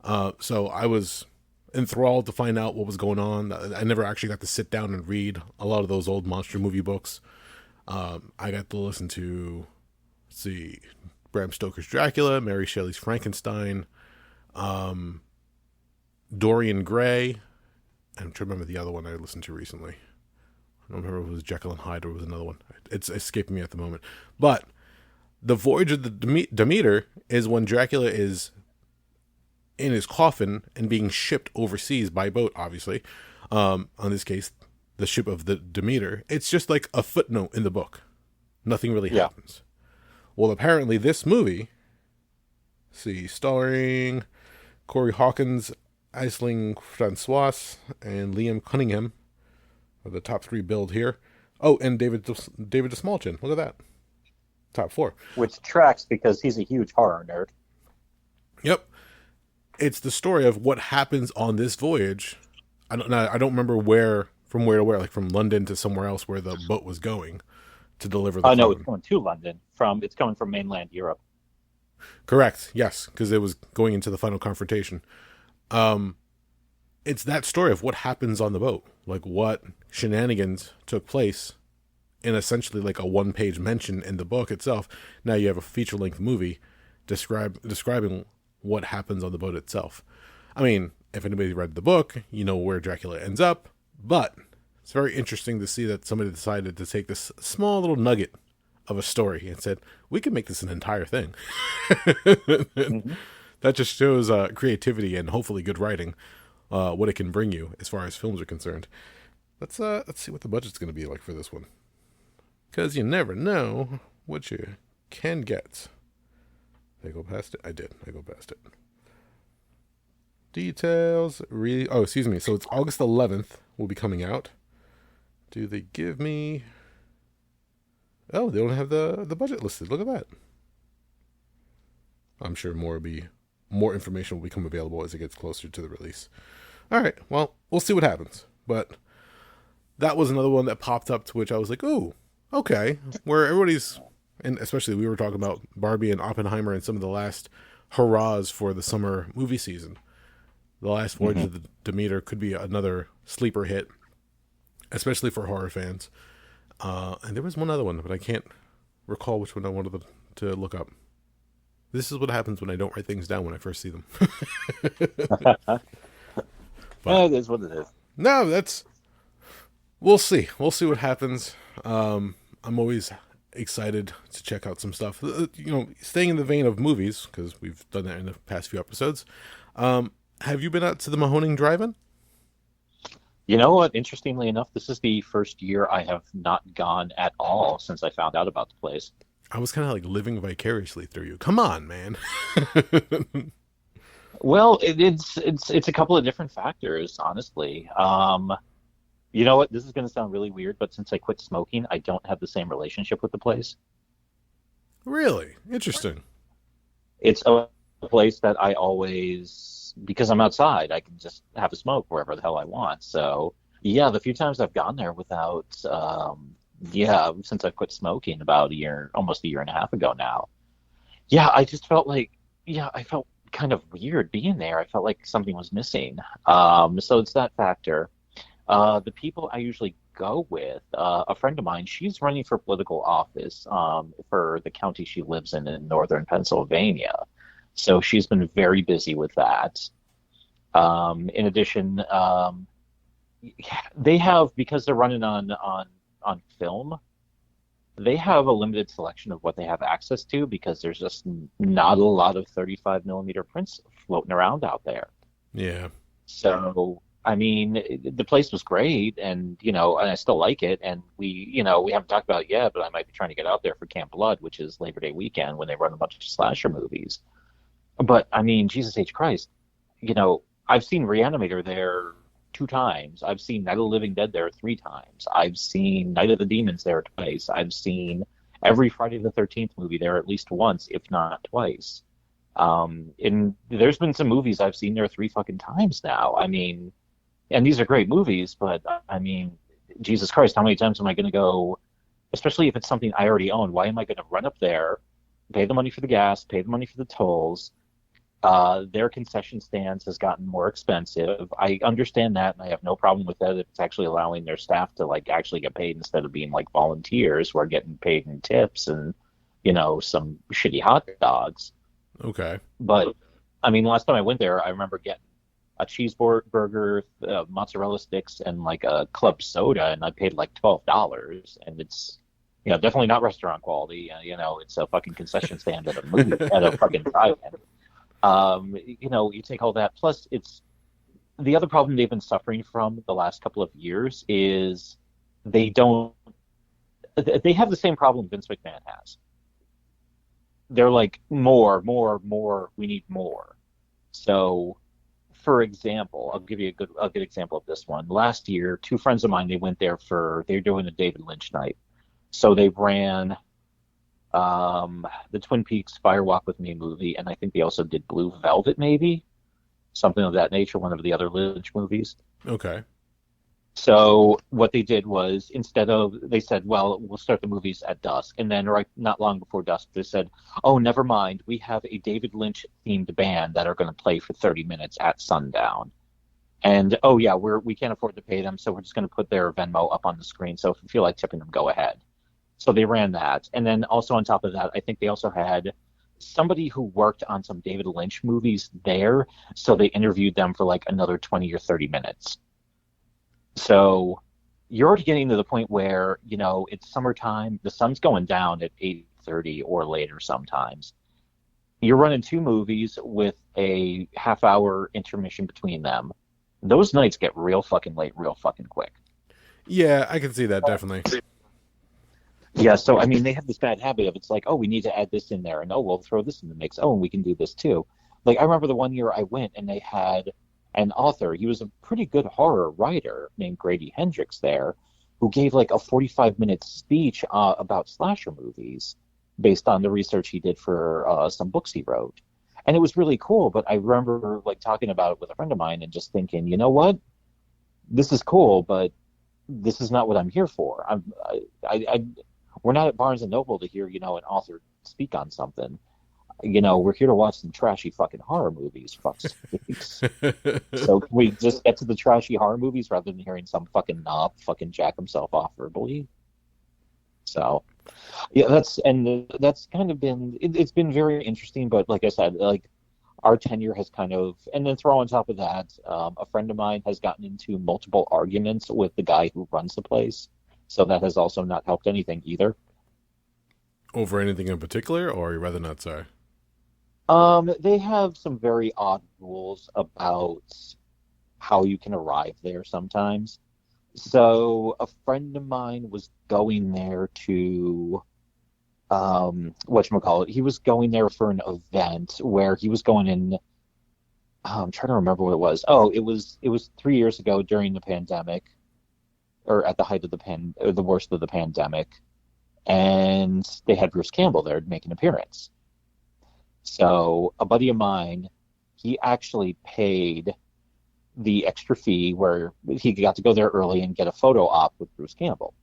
So I was enthralled to find out what was going on. I never actually got to sit down and read a lot of those old monster movie books. I got to listen to, let's see, Bram Stoker's Dracula, Mary Shelley's Frankenstein, Dorian Gray. I'm trying to remember the other one I listened to recently. I don't remember if it was Jekyll and Hyde or it was another one. It's escaping me at the moment. But the Voyage of the Demeter is when Dracula is in his coffin and being shipped overseas by boat, obviously. On this case, the ship of the Demeter. It's just like a footnote in the book. Nothing really happens. Well, apparently this movie, starring Corey Hawkins, Aisling Francois, and Liam Cunningham are the top 3 billed here. Oh, and David Dastmalchian. Look at that. Top 4. Which tracks because he's a huge horror nerd. Yep. It's the story of what happens on this voyage. I don't remember from where to where, like from London to somewhere else where the boat was going to deliver the no, it's going to London. It's coming from mainland Europe. Correct. Yes, because it was going into the final confrontation. It's that story of what happens on the boat, like what shenanigans took place in essentially like a 1-page mention in the book itself. Now you have a feature-length movie describing what happens on the boat itself. I mean, if anybody read the book, you know where Dracula ends up, but it's very interesting to see that somebody decided to take this small little nugget of a story and said, we can make this an entire thing. Mm-hmm. That just shows creativity and hopefully good writing, what it can bring you as far as films are concerned. Let's see what the budget's going to be like for this one, because you never know what you can get. Did I go past it? I did. I go past it. Details. Excuse me. So it's August 11th will be coming out. Do they give me... Oh, they don't have the budget listed. Look at that. I'm sure more information will become available as it gets closer to the release. All right. Well, we'll see what happens. But that was another one that popped up to which I was like, ooh, okay. Where everybody's... And especially we were talking about Barbie and Oppenheimer and some of the last hurrahs for the summer movie season. The Last Voyage of the Demeter could be another sleeper hit, especially for horror fans. And there was one other one, but I can't recall which one I wanted to look up. This is what happens when I don't write things down when I first see them. But, it is what it is. No, we'll see. We'll see what happens. I'm always excited to check out some stuff. Staying in the vein of movies, because we've done that in the past few episodes. Have you been out to the Mahoning Drive-In? You know what? Interestingly enough, this is the first year I have not gone at all since I found out about the place. I was kind of like living vicariously through you. Come on, man. Well, it's a couple of different factors, honestly. You know what? This is going to sound really weird, but since I quit smoking, I don't have the same relationship with the place. Really? Interesting. It's a place that I always, because I'm outside, I can just have a smoke wherever the hell I want. So, yeah, the few times I've gone there without, since I quit smoking about almost a year and a half ago now. Yeah, I just felt I felt kind of weird being there. I felt like something was missing. So it's that factor. The people I usually go with, a friend of mine, she's running for political office for the county she lives in northern Pennsylvania. So she's been very busy with that. In addition, they have, because they're running on film, they have a limited selection of what they have access to because there's just not a lot of 35 millimeter prints floating around out there. Yeah. So, I mean, the place was great, and and I still like it. And we haven't talked about it yet, but I might be trying to get out there for Camp Blood, which is Labor Day weekend when they run a bunch of slasher movies. But I mean, Jesus H. Christ, I've seen Reanimator there 2 times. I've seen Night of the Living Dead there 3 times. I've seen Night of the Demons there twice. I've seen every Friday the 13th movie there at least once, if not twice. And there's been some movies I've seen there 3 fucking times now. I mean, and these are great movies, but I mean, Jesus Christ, how many times am I going to go, especially if it's something I already own? Why am I going to run up there, pay the money for the gas, pay the money for the tolls, Their concession stands has gotten more expensive. I understand that, and I have no problem with that. It's actually allowing their staff to like actually get paid instead of being like volunteers who are getting paid in tips and, some shitty hot dogs. Okay. But I mean, last time I went there, I remember getting a cheeseburger, mozzarella sticks, and like a club soda, and I paid like $12, and it's definitely not restaurant quality. It's a fucking concession stand at a movie at a fucking drive-in. You take all that. Plus, it's the other problem they've been suffering from the last couple of years is they don't. They have the same problem Vince McMahon has. They're like more, more, more. We need more. So, for example, I'll give you a good example of this one. Last year, two friends of mine, they're doing a David Lynch night. So they ran the Twin Peaks Fire Walk with Me movie, and I think they also did Blue Velvet, maybe something of that nature, one of the other Lynch movies. Okay. So what they did was they said, well, we'll start the movies at dusk, and then not long before dusk, they said, oh, never mind, we have a David Lynch themed band that are going to play for 30 minutes at sundown. And oh yeah, we can't afford to pay them, so we're just going to put their Venmo up on the screen. So if you feel like tipping them, go ahead. So they ran that. And then also on top of that, I think they also had somebody who worked on some David Lynch movies there. So they interviewed them for like another 20 or 30 minutes. So you're already getting to the point where, it's summertime. The sun's going down at 8:30 or later sometimes. You're running two movies with a half-hour intermission between them. Those nights get real fucking late real fucking quick. Yeah, I can see that, definitely. Yeah, so I mean, they have this bad habit of it's like, oh, we need to add this in there, and oh, we'll throw this in the mix. Oh, and we can do this too. Like I remember the one year I went and they had an author. He was a pretty good horror writer named Grady Hendrix there, who gave like a 45-minute speech about slasher movies based on the research he did for some books he wrote, and it was really cool. But I remember like talking about it with a friend of mine and just thinking, you know what, this is cool, but this is not what I'm here for. We're not at Barnes and Noble to hear, an author speak on something. We're here to watch some trashy fucking horror movies, fuck's sakes. So can we just get to the trashy horror movies rather than hearing some fucking knob fucking jack himself off verbally? So, yeah, that's kind of been, it's been very interesting, but like I said, like our tenure has kind of, and then throw on top of that, a friend of mine has gotten into multiple arguments with the guy who runs the place. So that has also not helped anything either. Over anything in particular, or you rather not say? They have some very odd rules about how you can arrive there sometimes. So a friend of mine was going there to, whatchamacallit, he was going there for an event where he was going in, I'm trying to remember what it was. Oh, it was 3 years ago during the pandemic, or at the height of the worst of the pandemic, and they had Bruce Campbell there to make an appearance. So a buddy of mine, he actually paid the extra fee where he got to go there early and get a photo op with Bruce Campbell.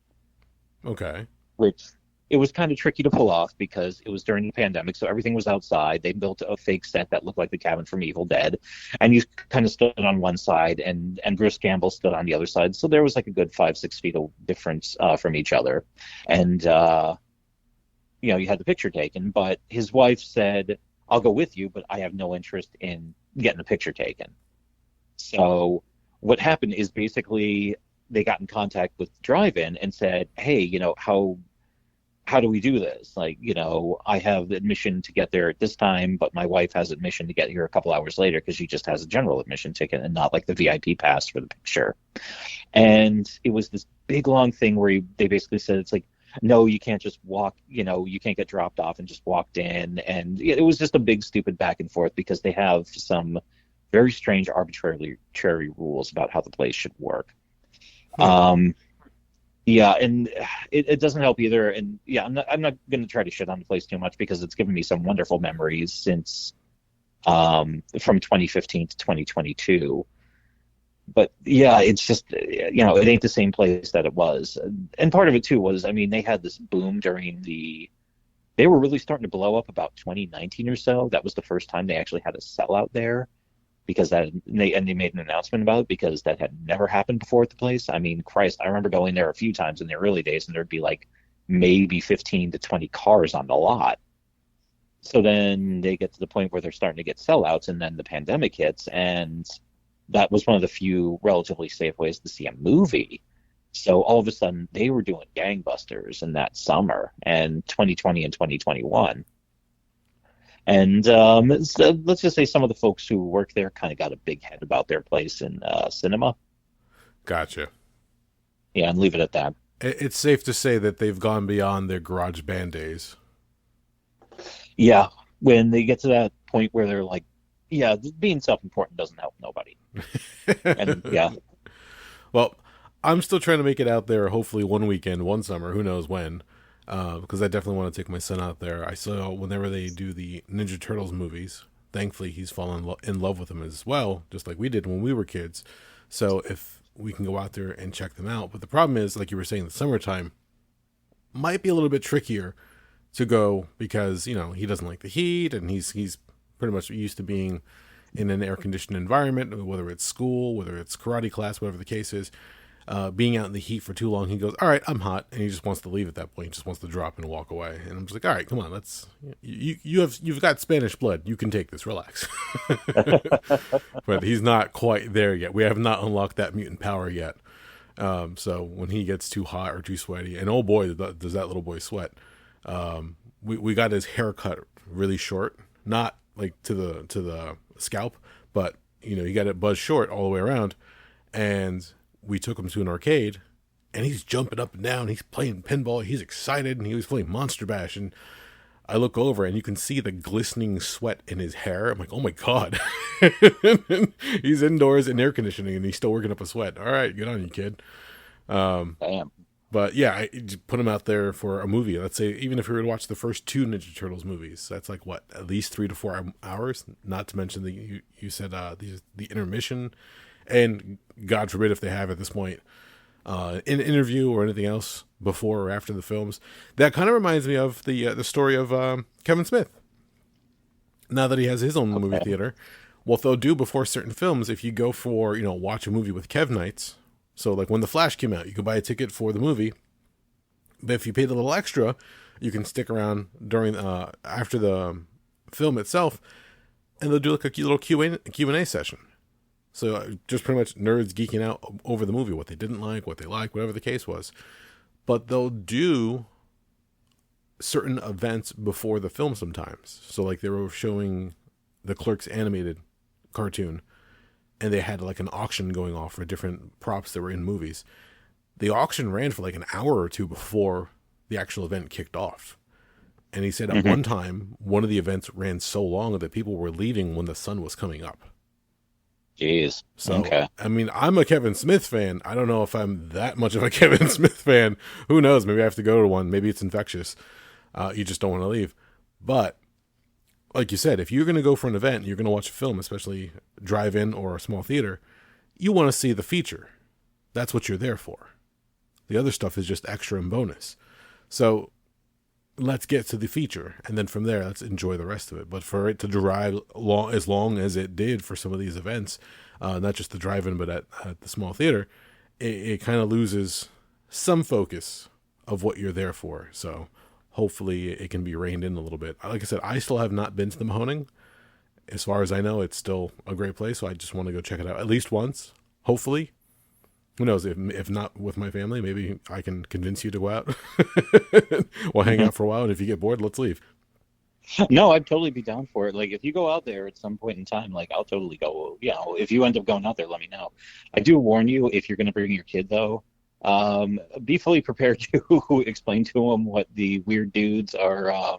Okay. Which it was kind of tricky to pull off because it was during the pandemic, so everything was outside. They built a fake set that looked like the cabin from Evil Dead, and you kind of stood on one side, and Bruce Campbell stood on the other side. So there was like a good 5-6 feet of difference from each other, and you had the picture taken. But his wife said, "I'll go with you, but I have no interest in getting the picture taken." So what happened is basically they got in contact with the drive-in and said, "Hey, how do we do this? Like, I have admission to get there at this time, but my wife has admission to get here a couple hours later because she just has a general admission ticket and not like the VIP pass for the picture." And it was this big long thing where they basically said, it's like, no, you can't just walk, you can't get dropped off and just walked in. And it was just a big stupid back and forth because they have some very strange arbitrary rules about how the place should work. Yeah, and it doesn't help either. And yeah, I'm not going to try to shit on the place too much because it's given me some wonderful memories since from 2015 to 2022. But yeah, it's just, it ain't the same place that it was. And part of it too was, I mean, they had this boom during the they were really starting to blow up about 2019 or so. That was the first time they actually had a sellout there because they made an announcement about it because that had never happened before at the place. I mean, Christ, I remember going there a few times in the early days and there'd be like maybe 15 to 20 cars on the lot. So then they get to the point where they're starting to get sellouts, and then the pandemic hits, and that was one of the few relatively safe ways to see a movie. So all of a sudden, they were doing gangbusters in that summer and 2020 and 2021. And so let's just say some of the folks who work there kind of got a big head about their place in cinema. Gotcha. Yeah, and leave it at that. It's safe to say that they've gone beyond their garage band days. Yeah, when they get to that point where they're like, yeah, being self-important doesn't help nobody. And yeah. Well, I'm still trying to make it out there, hopefully one weekend, one summer, who knows when, because I definitely want to take my son out there. I saw whenever they do the Ninja Turtles movies, thankfully he's fallen in love with them as well, just like we did when we were kids. So if we can go out there and check them out. But the problem is, like you were saying, the summertime might be a little bit trickier to go because, you know, he doesn't like the heat and he's pretty much used to being in an air-conditioned environment, whether it's school, whether it's karate class, whatever the case is. Being out in the heat for too long, he goes, all right, I'm hot, and he just wants to leave at that point. He just wants to drop and walk away. And I'm just like, all right, come on, you've got Spanish blood, you can take this, relax. But he's not quite there yet. We have not unlocked that mutant power yet. So when he gets too hot or too sweaty, and oh boy, does that little boy sweat. We got his hair cut really short, not like to the scalp, but you know, he got it buzzed short all the way around, and we took him to an arcade, and he's jumping up and down. He's playing pinball. He's excited, and he was playing Monster Bash. And I look over, and you can see the glistening sweat in his hair. I'm like, oh my god, he's indoors in air conditioning, and he's still working up a sweat. All right, good on you, kid. Damn. But yeah, I just put him out there for a movie. Let's say even if we were to watch the first two Ninja Turtles movies, that's like what, at least 3 to 4 hours. Not to mention you said the intermission. And God forbid if they have at this point an interview or anything else before or after the films. That kind of reminds me of the story of Kevin Smith. Now that he has his own movie theater, what they'll do before certain films, if you go for, you know, watch a movie with Kev Nights, so like when The Flash came out, you could buy a ticket for the movie, but if you paid a little extra, you can stick around during after the film itself, and they'll do like a little Q&A session. So just pretty much nerds geeking out over the movie, what they didn't like, what they liked, whatever the case was. But they'll do certain events before the film sometimes. So like they were showing the Clerks animated cartoon, and they had like an auction going off for different props that were in movies. The auction ran for like an hour or two before the actual event kicked off. And he said at one time, one of the events ran so long that people were leaving when the sun was coming up. Jeez. So, okay. I mean, I'm a Kevin Smith fan. I don't know if I'm that much of a Kevin Smith fan. Who knows? Maybe I have to go to one. Maybe it's infectious. You just don't want to leave. But, like you said, if you're going to go for an event, you're going to watch a film, especially drive-in or a small theater, you want to see the feature. That's what you're there for. The other stuff is just extra and bonus. So, let's get to the feature, and then from there, let's enjoy the rest of it. But for it to drive as long as it did for some of these events, not just the drive-in, but at the small theater, it kind of loses some focus of what you're there for. So hopefully it can be reined in a little bit. Like I said, I still have not been to the Mahoning. As far as I know, it's still a great place, so I just want to go check it out at least once, hopefully. Who knows, if not with my family, maybe I can convince you to go out. We'll hang out for a while, and if you get bored, let's leave. No, I'd totally be down for it. Like, if you go out there at some point in time, like, I'll totally go. You know, if you end up going out there, let me know. I do warn you, if you're going to bring your kid, though, be fully prepared to explain to them what the weird dudes are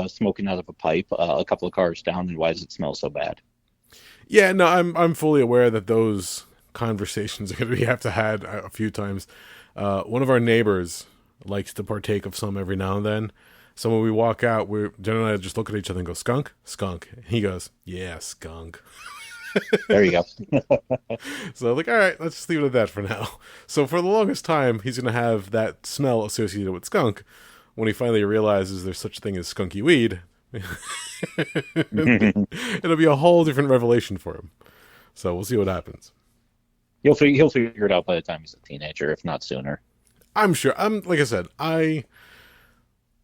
smoking out of a pipe a couple of cars down, and why does it smell so bad? Yeah, no, I'm fully aware that those conversations are going to have to had a few times. One of our neighbors likes to partake of some every now and then. So when we walk out, we're generally just look at each other and go, skunk, skunk. And he goes, yeah, skunk. There you go. So like, all right, let's just leave it at that for now. So for the longest time, he's going to have that smell associated with skunk. when he finally realizes there's such a thing as skunky weed, it'll be a whole different revelation for him. So we'll see what happens. He'll figure it out by the time he's a teenager, if not sooner. I'm sure. Like I said,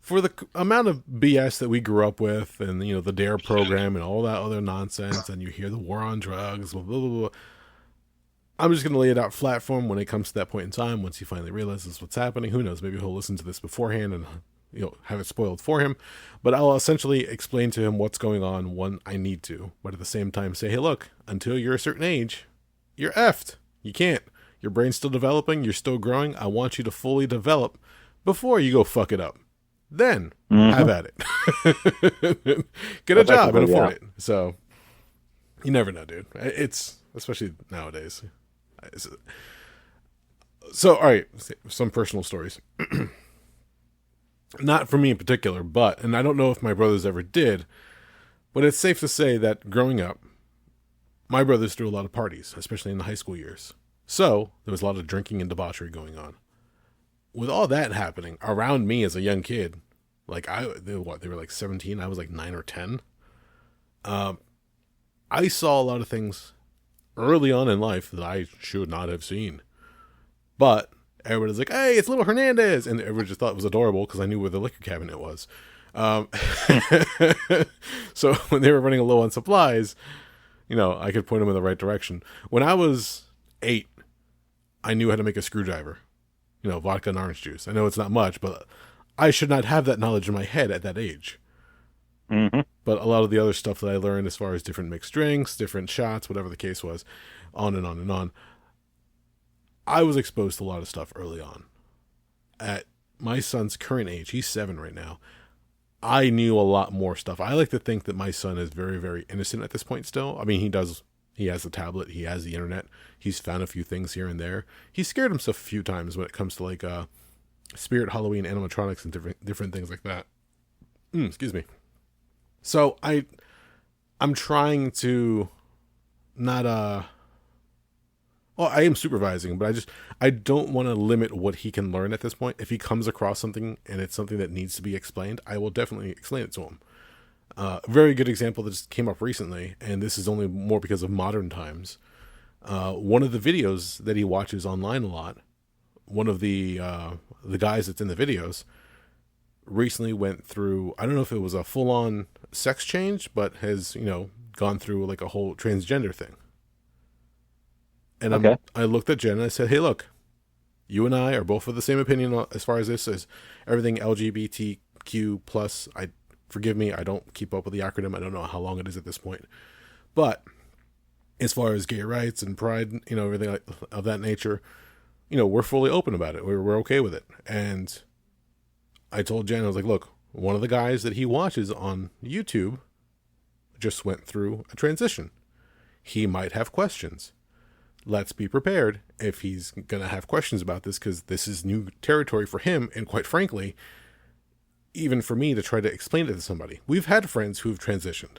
for the amount of BS that we grew up with, and the DARE program and all that other nonsense, and you hear the war on drugs, blah blah blah, blah, I'm just going to lay it out flat for him when it comes to that point in time. Once he finally realizes what's happening, who knows? Maybe he'll listen to this beforehand and have it spoiled for him. But I'll essentially explain to him what's going on when I need to. But at the same time, say, hey, look, until you're a certain age, you're effed. You can't. Your brain's still developing. You're still growing. I want you to fully develop before you go fuck it up. Then have at it. Get a job and afford it. So you never know, dude. It's especially nowadays. So, all right, some personal stories. Not for me in particular, and I don't know if my brothers ever did, but it's safe to say that growing up, my brothers threw a lot of parties, especially in the high school years. So there was a lot of drinking and debauchery going on. With all that happening around me as a young kid, like they were like 17, I was like 9 or 10. I saw a lot of things early on in life that I should not have seen. But everybody's like, hey, it's little Hernandez. And everyone just thought it was adorable because I knew where the liquor cabinet was. So when they were running low on supplies, I could point them in the right direction. When I was 8, I knew how to make a screwdriver. Vodka and orange juice. I know it's not much, but I should not have that knowledge in my head at that age. Mm-hmm. But a lot of the other stuff that I learned as far as different mixed drinks, different shots, whatever the case was, on and on and on, I was exposed to a lot of stuff early on. At my son's current age, he's 7 right now, I knew a lot more stuff. I like to think that my son is very, very innocent at this point still. I mean, he has the tablet, he has the internet, he's found a few things here and there. He's scared himself a few times when it comes to like Spirit Halloween animatronics and different things like that. Excuse me. So I'm trying to not I am supervising, but I don't want to limit what he can learn at this point. If he comes across something and it's something that needs to be explained, I will definitely explain it to him. A very good example that just came up recently, and this is only more because of modern times. One of the videos that he watches online a lot, one of the guys that's in the videos recently went through, I don't know if it was a full-on sex change, but has, gone through like a whole transgender thing. And okay. I looked at Jen and I said, hey, look, you and I are both of the same opinion as far as this is everything LGBTQ plus. Forgive me, I don't keep up with the acronym. I don't know how long it is at this point. But as far as gay rights and pride, everything like, of that nature, we're fully open about it. We're okay with it. And I told Jen, I was like, look, one of the guys that he watches on YouTube just went through a transition. He might have questions. Let's be prepared if he's going to have questions about this, because this is new territory for him. And quite frankly, even for me to try to explain it to somebody. We've had friends who've transitioned.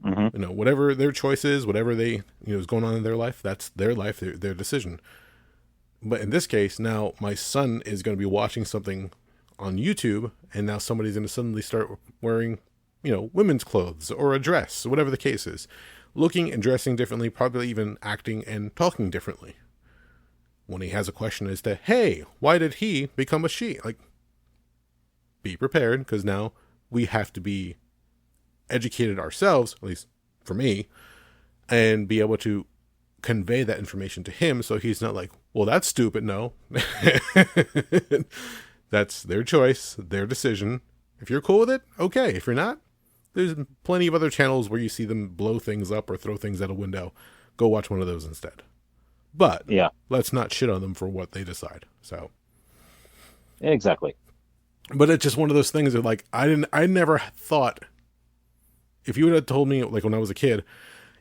Mm-hmm. Whatever their choice is, whatever they, is going on in their life, that's their life, their decision. But in this case, now my son is going to be watching something on YouTube, and now somebody's going to suddenly start wearing, women's clothes or a dress, whatever the case is. Looking and dressing differently, probably even acting and talking differently. When he has a question as to, hey, why did he become a she? Like, be prepared, because now we have to be educated ourselves, at least for me, and be able to convey that information to him so he's not like, well, that's stupid. No. That's their choice, their decision. If you're cool with it, okay. If you're not, there's plenty of other channels where you see them blow things up or throw things out a window. Go watch one of those instead. But yeah, let's not shit on them for what they decide. So exactly. But it's just one of those things that, like, I never thought, if you would have told me, like, when I was a kid,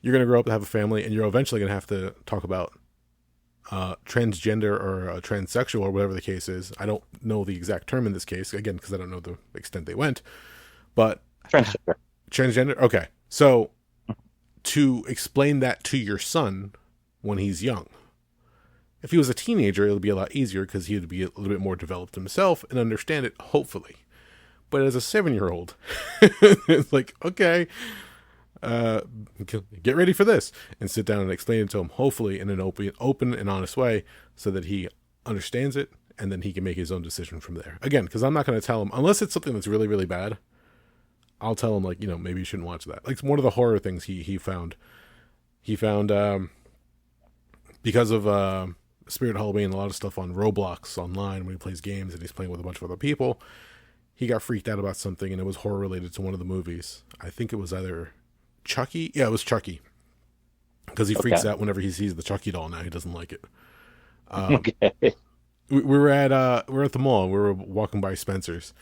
you're going to grow up and have a family and you're eventually going to have to talk about transgender or transsexual or whatever the case is. I don't know the exact term in this case, again, because I don't know the extent they went. But transgender. Okay. So to explain that to your son when he's young, If he was a teenager, it would be a lot easier because he would be a little bit more developed himself and understand it, hopefully. But as a 7-year-old, it's like, okay, get ready for this, and sit down and explain it to him, hopefully in an open and honest way, so that he understands it, and then he can make his own decision from there. Again, because I'm not going to tell him, unless it's something that's really, really bad, I'll tell him, like, maybe you shouldn't watch that. Like, one of the horror things he found, because of Spirit Halloween, a lot of stuff on Roblox online when he plays games and he's playing with a bunch of other people, he got freaked out about something, and it was horror related to one of the movies. I think it was either Chucky. Yeah, it was Chucky. Because he freaks out whenever he sees the Chucky doll now. He doesn't like it. Okay. We were at the mall. We were walking by Spencer's,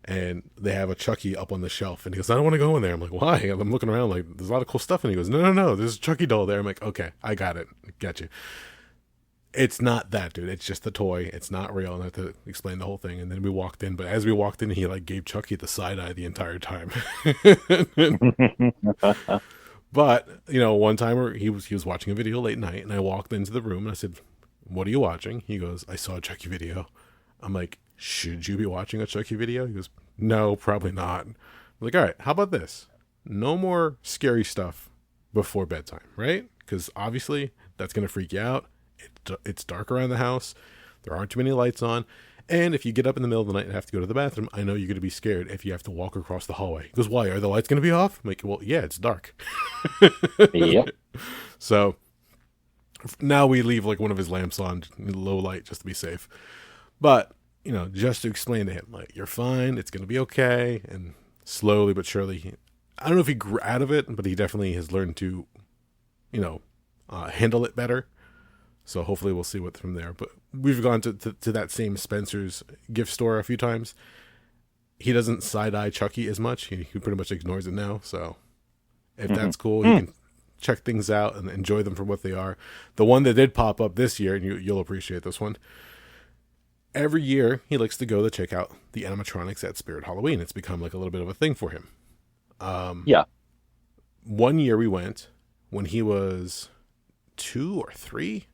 and they have a Chucky up on the shelf. And he goes, I don't want to go in there. I'm like, why? And I'm looking around like, there's a lot of cool stuff. And he goes, no, there's a Chucky doll there. I'm like, okay, I got it. Got you. It's not that, dude. It's just a toy. It's not real. And I have to explain the whole thing. And then we walked in. But as we walked in, he like gave Chucky the side eye the entire time. But one time he was watching a video late night, and I walked into the room and I said, "What are you watching?" He goes, "I saw a Chucky video." I'm like, "Should you be watching a Chucky video?" He goes, "No, probably not." I'm like, "All right, how about this? No more scary stuff before bedtime, right? Because obviously that's gonna freak you out. It's dark around the house. There aren't too many lights on. And if you get up in the middle of the night and have to go to the bathroom, I know you're going to be scared if you have to walk across the hallway." He goes, "Why? Are the lights going to be off?" I'm like, "Well, yeah, it's dark." Yep. So now we leave like one of his lamps on low light just to be safe. But, just to explain to him, like, you're fine. It's going to be okay. And slowly but surely, I don't know if he grew out of it, but he definitely has learned to, handle it better. So hopefully we'll see what's from there. But we've gone to that same Spencer's gift store a few times. He doesn't side-eye Chucky as much. He pretty much ignores it now. So if that's cool, you can check things out and enjoy them for what they are. The one that did pop up this year, and you'll appreciate this one. Every year, he likes to go to check out the animatronics at Spirit Halloween. It's become like a little bit of a thing for him. Yeah. One year we went when he was 2 or 3.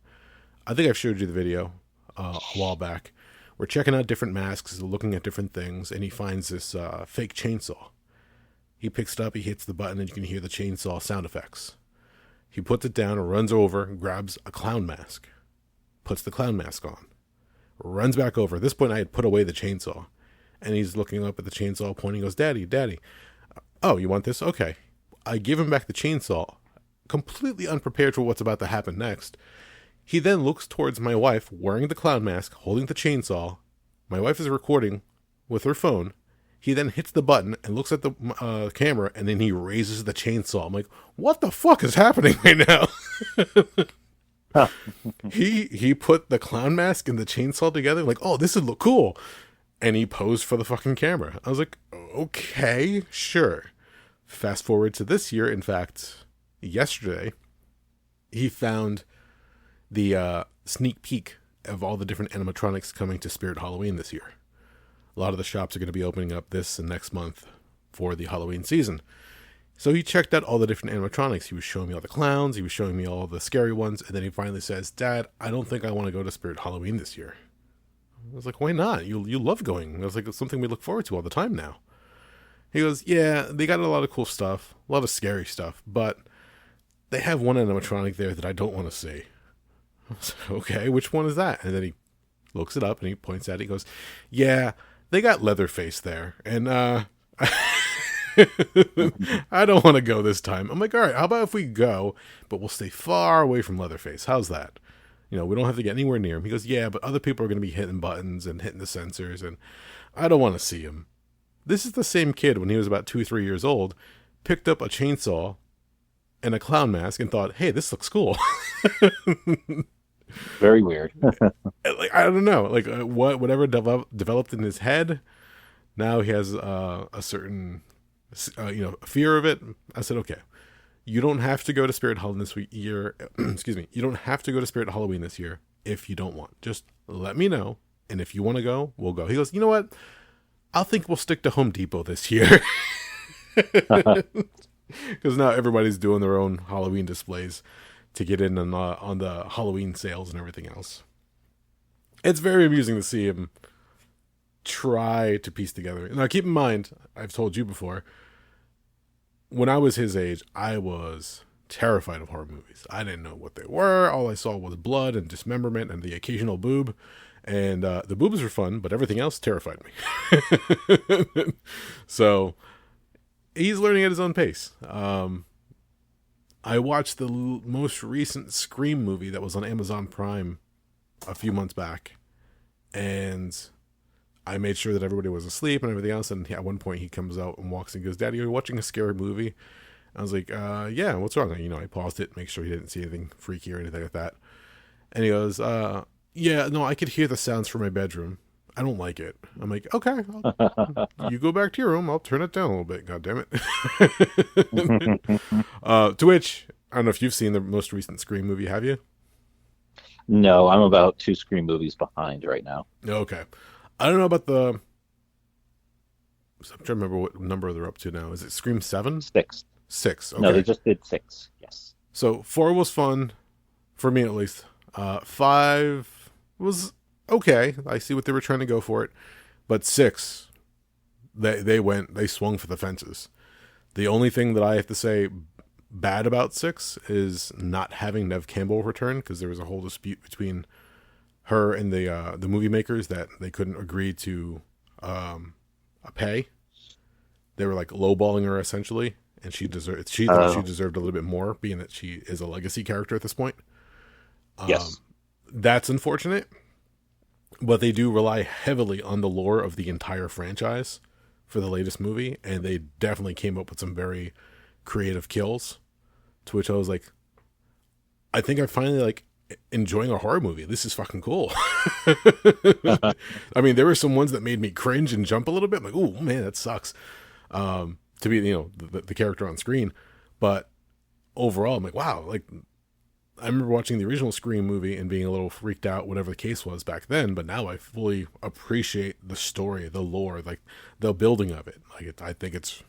I think I've showed you the video a while back. We're checking out different masks, looking at different things, and he finds this fake chainsaw. He picks it up, he hits the button, and you can hear the chainsaw sound effects. He puts it down, runs over, grabs a clown mask, puts the clown mask on, runs back over. At this point, I had put away the chainsaw, and he's looking up at the chainsaw, pointing, goes, Daddy. Oh, you want this? Okay. I give him back the chainsaw, completely unprepared for what's about to happen next. He then looks towards my wife, wearing the clown mask, holding the chainsaw. My wife is recording with her phone. He then hits the button and looks at the camera, and then he raises the chainsaw. I'm like, what the fuck is happening right now? He put the clown mask and the chainsaw together, like, oh, this would look cool. And he posed for the fucking camera. I was like, okay, sure. Fast forward to this year. In fact, yesterday, he found the sneak peek of all the different animatronics coming to Spirit Halloween this year. A lot of the shops are going to be opening up this and next month for the Halloween season. So he checked out all the different animatronics. He was showing me all the clowns. He was showing me all the scary ones. And then he finally says, "Dad, I don't think I want to go to Spirit Halloween this year." I was like, "Why not? You love going." I was like, "It's something we look forward to all the time now." He goes, "Yeah, they got a lot of cool stuff, a lot of scary stuff, but they have one animatronic there that I don't want to see." I was like, "Okay, which one is that?" And then he looks it up and he points at it. He goes, "Yeah, they got Leatherface there, and I don't want to go this time." I'm like, "All right, how about if we go, but we'll stay far away from Leatherface? How's that? We don't have to get anywhere near him." He goes, "Yeah, but other people are going to be hitting buttons and hitting the sensors, and I don't want to see him." This is the same kid when he was about 2, 3 years old, picked up a chainsaw and a clown mask and thought, "Hey, this looks cool." Very weird. Like, I don't know, like whatever developed in his head. Now he has a certain, fear of it. I said, "Okay, you don't have to go to Spirit Halloween this year." Excuse me. You don't have to go to Spirit Halloween this year if you don't want. Just let me know, and if you want to go, we'll go. He goes, "You know what? I think we'll stick to Home Depot this year." Because now everybody's doing their own Halloween displays. to get in on the Halloween sales and everything else. It's very amusing to see him try to piece together. Now, keep in mind, I've told you before, when I was his age, I was terrified of horror movies. I didn't know what they were. All I saw was blood and dismemberment and the occasional boob. And the boobs were fun, but everything else terrified me. So he's learning at his own pace. I watched the most recent Scream movie that was on Amazon Prime a few months back, and I made sure that everybody was asleep and everything else. And at one point, he comes out and walks and goes, "Daddy, are you watching a scary movie?" I was like, "Yeah, what's wrong?" I paused it, make sure he didn't see anything freaky or anything like that. And he goes, "Yeah, no, I could hear the sounds from my bedroom. I don't like it." I'm like, "Okay, you go back to your room. I'll turn it down a little bit. God damn it." To which, I don't know if you've seen the most recent Scream movie, have you? No, I'm about 2 Scream movies behind right now. Okay. I don't know about I'm trying to remember what number they're up to now. Is it Scream 7? 6. 6, okay. No, they just did 6, yes. So 4 was fun, for me at least. 5 was okay. I see what they were trying to go for it. But 6, they swung for the fences. The only thing that I have to say bad about 6 is not having Neve Campbell return, because there was a whole dispute between her and the movie makers that they couldn't agree to a pay. They were like lowballing her essentially, and she thought she deserved a little bit more, being that she is a legacy character at this point. Yes, that's unfortunate, but they do rely heavily on the lore of the entire franchise for the latest movie, and they definitely came up with some very creative kills. To which I was like, I think I finally like enjoying a horror movie. This is fucking cool. I mean, there were some ones that made me cringe and jump a little bit. I'm like, oh man, that sucks. To be, the character on screen. But overall, I'm like, wow. Like, I remember watching the original Scream movie and being a little freaked out, whatever the case was back then. But now I fully appreciate the story, the lore, like the building of it. Like, I think it's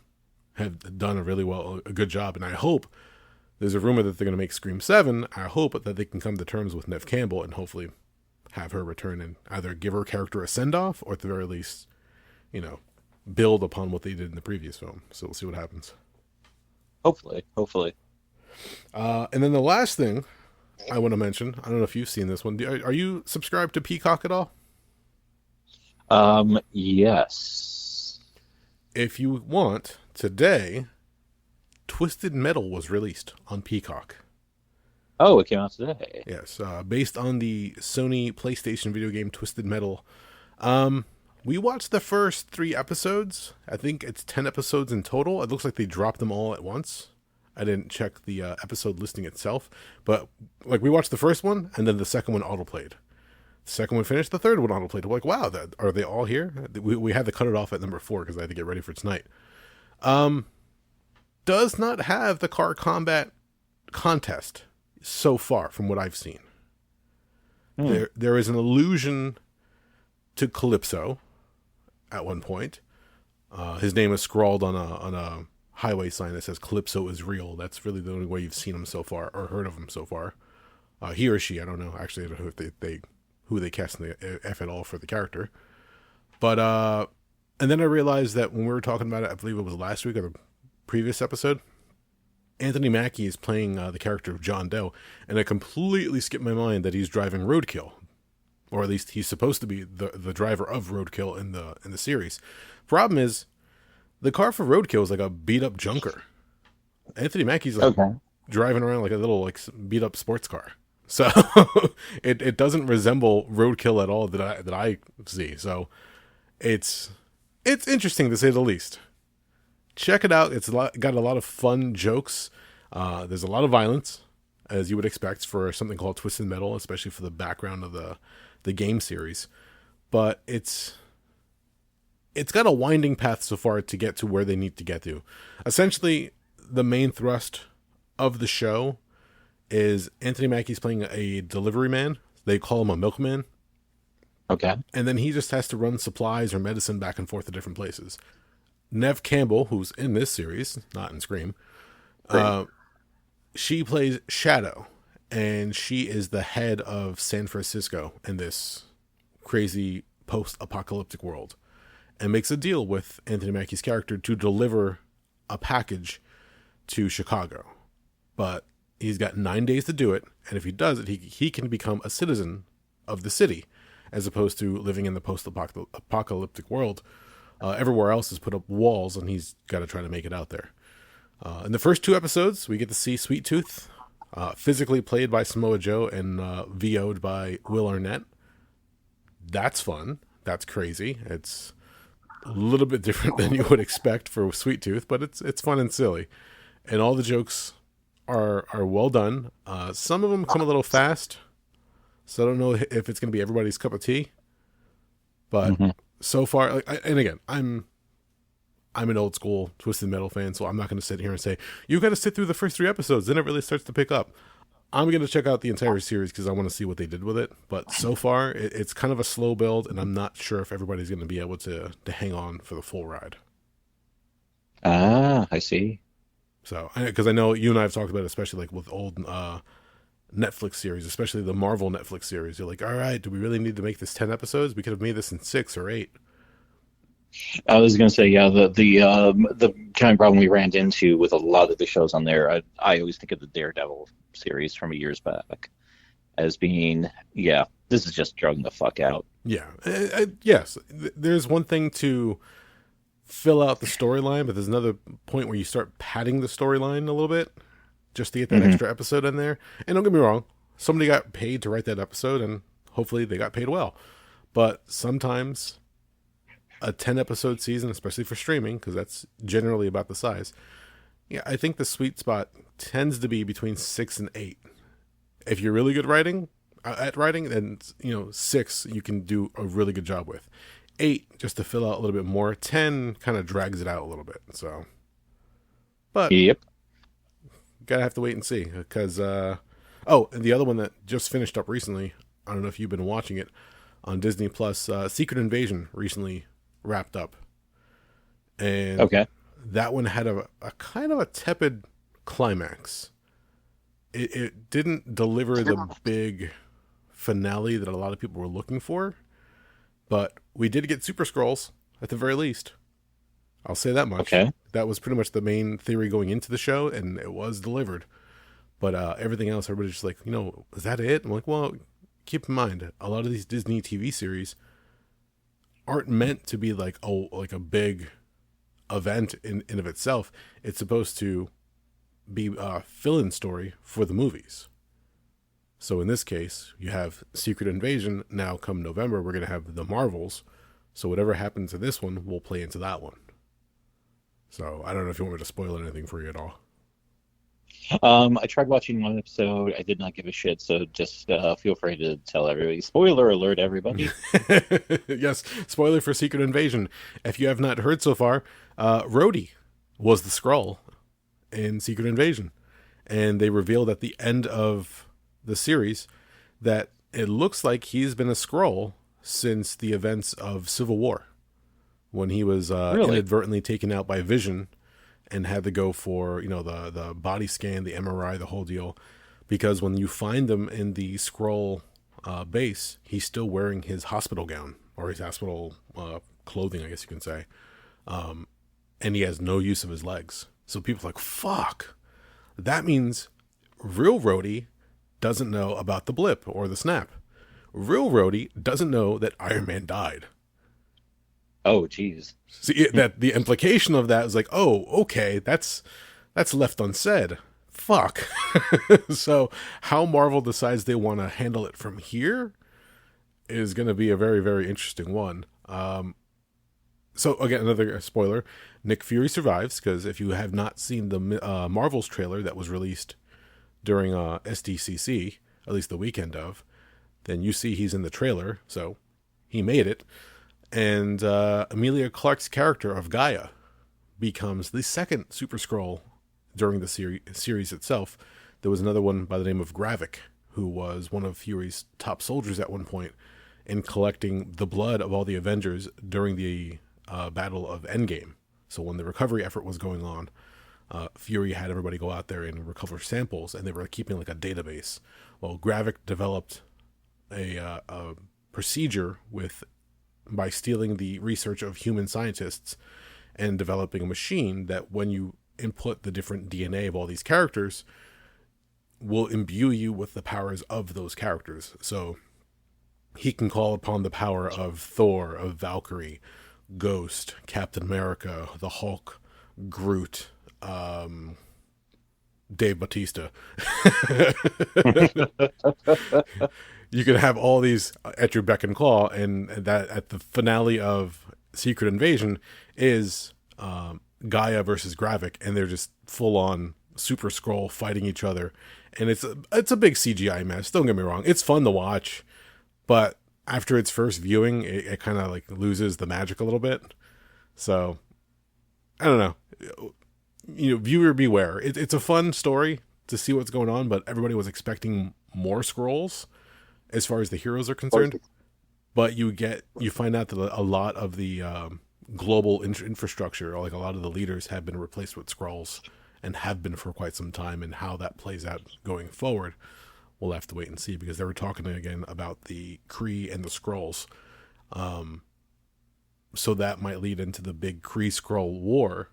have done a good job. And I hope, there's a rumor that they're going to make Scream 7. I hope that they can come to terms with Neve Campbell and hopefully have her return and either give her character a send-off or at the very least, build upon what they did in the previous film. So we'll see what happens. Hopefully. And then the last thing I want to mention, I don't know if you've seen this one. Are you subscribed to Peacock at all? Yes. If you want, today, Twisted Metal was released on Peacock. Oh, it came out today. Yes, based on the Sony PlayStation video game Twisted Metal. We watched the first 3 episodes. I think it's 10 episodes in total. It looks like they dropped them all at once. I didn't check the episode listing itself, but like we watched the first one and then the second one autoplayed. The second one finished, the third one autoplayed. We're like, wow, are they all here? We had to cut it off at number 4 because I had to get ready for tonight. Does not have the car combat contest so far from what I've seen. There is an allusion to Calypso at one point. His name is scrawled on a highway sign that says Calypso is real. That's really the only way you've seen him so far or heard of him so far. He or she, I don't know. Actually, I don't know if who they cast in the F at all for the character. But and then I realized that when we were talking about it, I believe it was last week or the previous episode, Anthony Mackie is playing the character of John Doe, and it completely skipped my mind that he's driving Roadkill, or at least he's supposed to be the driver of Roadkill in the series. Problem is, the car for Roadkill is like a beat up junker. Anthony Mackie's like driving around like a little beat up sports car, so it doesn't resemble Roadkill at all that I see. So it's interesting to say the least. Check it out. It's got a lot of fun jokes. There's a lot of violence, as you would expect for something called Twisted Metal, especially for the background of the game series. But it's got a winding path so far to get to where they need to get to. Essentially, the main thrust of the show is Anthony Mackie's playing a delivery man. They call him a milkman. Okay. And then he just has to run supplies or medicine back and forth to different places. Neve Campbell, who's in this series, not in Scream, she plays Shadow. and she is the head of San Francisco in this crazy post-apocalyptic world, and makes a deal with Anthony Mackie's character to deliver a package to Chicago. But he's got 9 days to do it, and if he does it, he can become a citizen of the city, as opposed to living in the post-apocalyptic world. Everywhere else has put up walls, and he's got to try to make it out there. In the first 2 episodes, we get to see Sweet Tooth, physically played by Samoa Joe and VO'd by Will Arnett. That's fun. That's crazy. It's a little bit different than you would expect for Sweet Tooth, but it's fun and silly. And all the jokes are well done. Some of them come a little fast, so I don't know if it's going to be everybody's cup of tea. But so far, and again, I'm an old school Twisted Metal fan, so I'm not going to sit here and say, you got to sit through the first 3 episodes, then it really starts to pick up. I'm going to check out the entire series because I want to see what they did with it. But so far, it's kind of a slow build, and I'm not sure if everybody's going to be able to hang on for the full ride. Ah, I see. So, because I know you and I have talked about it, especially like with old Netflix series, especially the Marvel Netflix series. You're like, all right, do we really need to make this 10 episodes? We could have made this in 6 or 8. I was going to say, yeah, the kind of problem we ran into with a lot of the shows on there, I always think of the Daredevil series from years back as being, yeah, this is just drugging the fuck out. Yeah. Yes. There's one thing to fill out the storyline, but there's another point where you start padding the storyline a little bit just to get that extra episode in there. And don't get me wrong, somebody got paid to write that episode, and hopefully they got paid well. But sometimes a 10-episode season, especially for streaming, because that's generally about the size. Yeah, I think the sweet spot tends to be between 6 and 8. If you're really good at writing, then 6 you can do a really good job with. 8 just to fill out a little bit more. 10 kind of drags it out a little bit. So, but yep, gotta have to wait and see because. And the other one that just finished up recently. I don't know if you've been watching it on Disney Plus. Secret Invasion recently wrapped up, and that one had a kind of a tepid climax. It didn't deliver the big finale that a lot of people were looking for, but we did get Super Skrulls at the very least. I'll say that much. That was pretty much the main theory going into the show, and it was delivered. But everything else, everybody's just like, is that it? I'm like, well, keep in mind, a lot of these Disney TV series aren't meant to be like a big event in of itself. It's supposed to be a fill-in story for the movies. So in this case, you have Secret Invasion. Now come November, we're going to have the Marvels. So whatever happens to this one will play into that one. So I don't know if you want me to spoil anything for you at all. I tried watching one episode. I did not give a shit, so just feel free to tell everybody. Spoiler alert, everybody. Yes, spoiler for Secret Invasion. If you have not heard so far, Rhodey was the Skrull in Secret Invasion. And they revealed at the end of the series that it looks like he's been a Skrull since the events of Civil War, when he was inadvertently taken out by Vision and had to go for, the body scan, the MRI, the whole deal. Because when you find him in the Skrull base, he's still wearing his hospital gown, or his hospital clothing, I guess you can say. And he has no use of his legs. So people are like, fuck. That means real Rhodey doesn't know about the blip or the snap. Real Rhodey doesn't know that Iron Man died. Oh, geez. See, that the implication of that is like, oh, okay, that's left unsaid. Fuck. So how Marvel decides they want to handle it from here is going to be a very, very interesting one. So again, another spoiler, Nick Fury survives, because if you have not seen the Marvel's trailer that was released during SDCC, at least the weekend of, then you see he's in the trailer, so he made it. And Emilia Clarke's character of Gaia becomes the second Super Skrull during the series itself. There was another one by the name of Gravik, who was one of Fury's top soldiers at one point in collecting the blood of all the Avengers during the Battle of Endgame. So when the recovery effort was going on, Fury had everybody go out there and recover samples, and they were keeping like a database. Well, Gravik developed a procedure by stealing the research of human scientists and developing a machine that, when you input the different DNA of all these characters, will imbue you with the powers of those characters. So he can call upon the power of Thor, of Valkyrie, Ghost, Captain America, the Hulk, Groot, Dave Bautista. You can have all these at your beck and call, and that at the finale of Secret Invasion is Gaia versus Gravik, and they're just full on Super Skrull fighting each other, and it's a big CGI mess. Don't get me wrong, it's fun to watch, but after its first viewing, it kind of like loses the magic a little bit. So I don't know. Viewer beware. It's a fun story to see what's going on, but everybody was expecting more Skrulls as far as the heroes are concerned. But you find out that a lot of the global infrastructure, or like a lot of the leaders, have been replaced with Skrulls, and have been for quite some time. And how that plays out going forward, we'll have to wait and see, because they were talking again about the Kree and the Skrulls. So that might lead into the big Kree-Skrull war,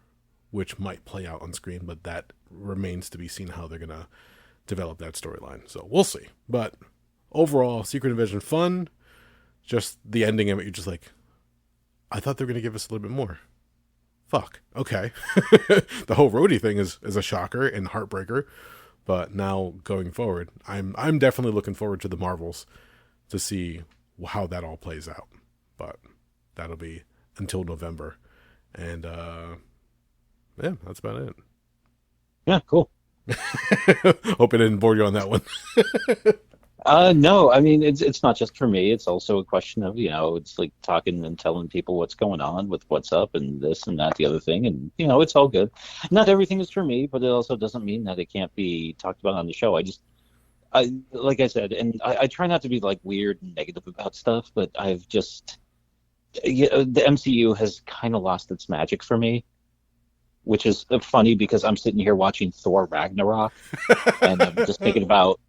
which might play out on screen, but that remains to be seen how they're going to develop that storyline. So we'll see. But overall, Secret Invasion fun. Just the ending of it, you're just like, I thought they were going to give us a little bit more. Fuck. Okay. The whole Rhodey thing is a shocker and heartbreaker. But now going forward, I'm definitely looking forward to the Marvels to see how that all plays out. But that'll be until November. And yeah, that's about it. Yeah, cool. Hope I didn't bore you on that one. No, I mean, it's not just for me. It's also a question of, it's like talking and telling people what's going on with what's up and this and that, the other thing. And, it's all good. Not everything is for me, but it also doesn't mean that it can't be talked about on the show. Like I said, and I try not to be like weird and negative about stuff, but I've just, the MCU has kind of lost its magic for me, which is funny because I'm sitting here watching Thor Ragnarok and I'm thinking about,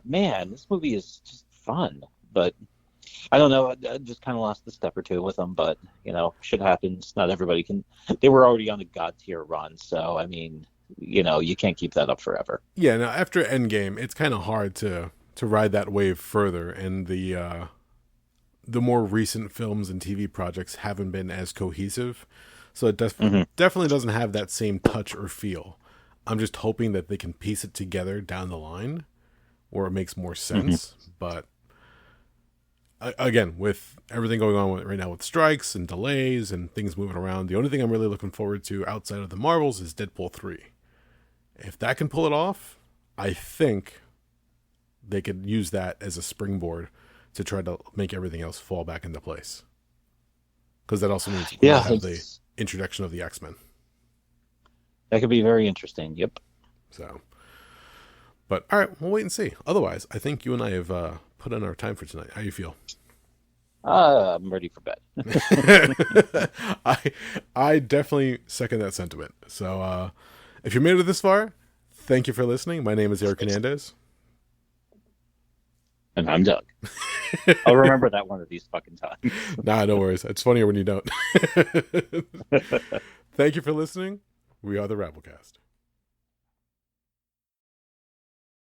man, this movie is just fun. But I don't know, I just kind of lost a step or two with them. But, shit happens. Not everybody can. They were already on a God tier run. So, I mean, you can't keep that up forever. Yeah, now after Endgame, it's kind of hard to ride that wave further. And the more recent films and TV projects haven't been as cohesive. So it definitely doesn't have that same touch or feel. I'm just hoping that they can piece it together down the line where it makes more sense. But again, with everything going on right now with strikes and delays and things moving around, the only thing I'm really looking forward to outside of the Marvels is Deadpool 3. If that can pull it off, I think they could use that as a springboard to try to make everything else fall back into place. Because that also means we'll have the introduction of the X-Men. That could be very interesting. Yep. So, but all right, we'll wait and see. Otherwise, I think you and I have put in our time for tonight. How do you feel? I'm ready for bed. I definitely second that sentiment. So, if you made it this far, thank you for listening. My name is Eric Hernandez. And I'm Doug. I'll remember that one of these fucking times. Nah, no worries. It's funnier when you don't. Thank you for listening. We are the Rabblecast.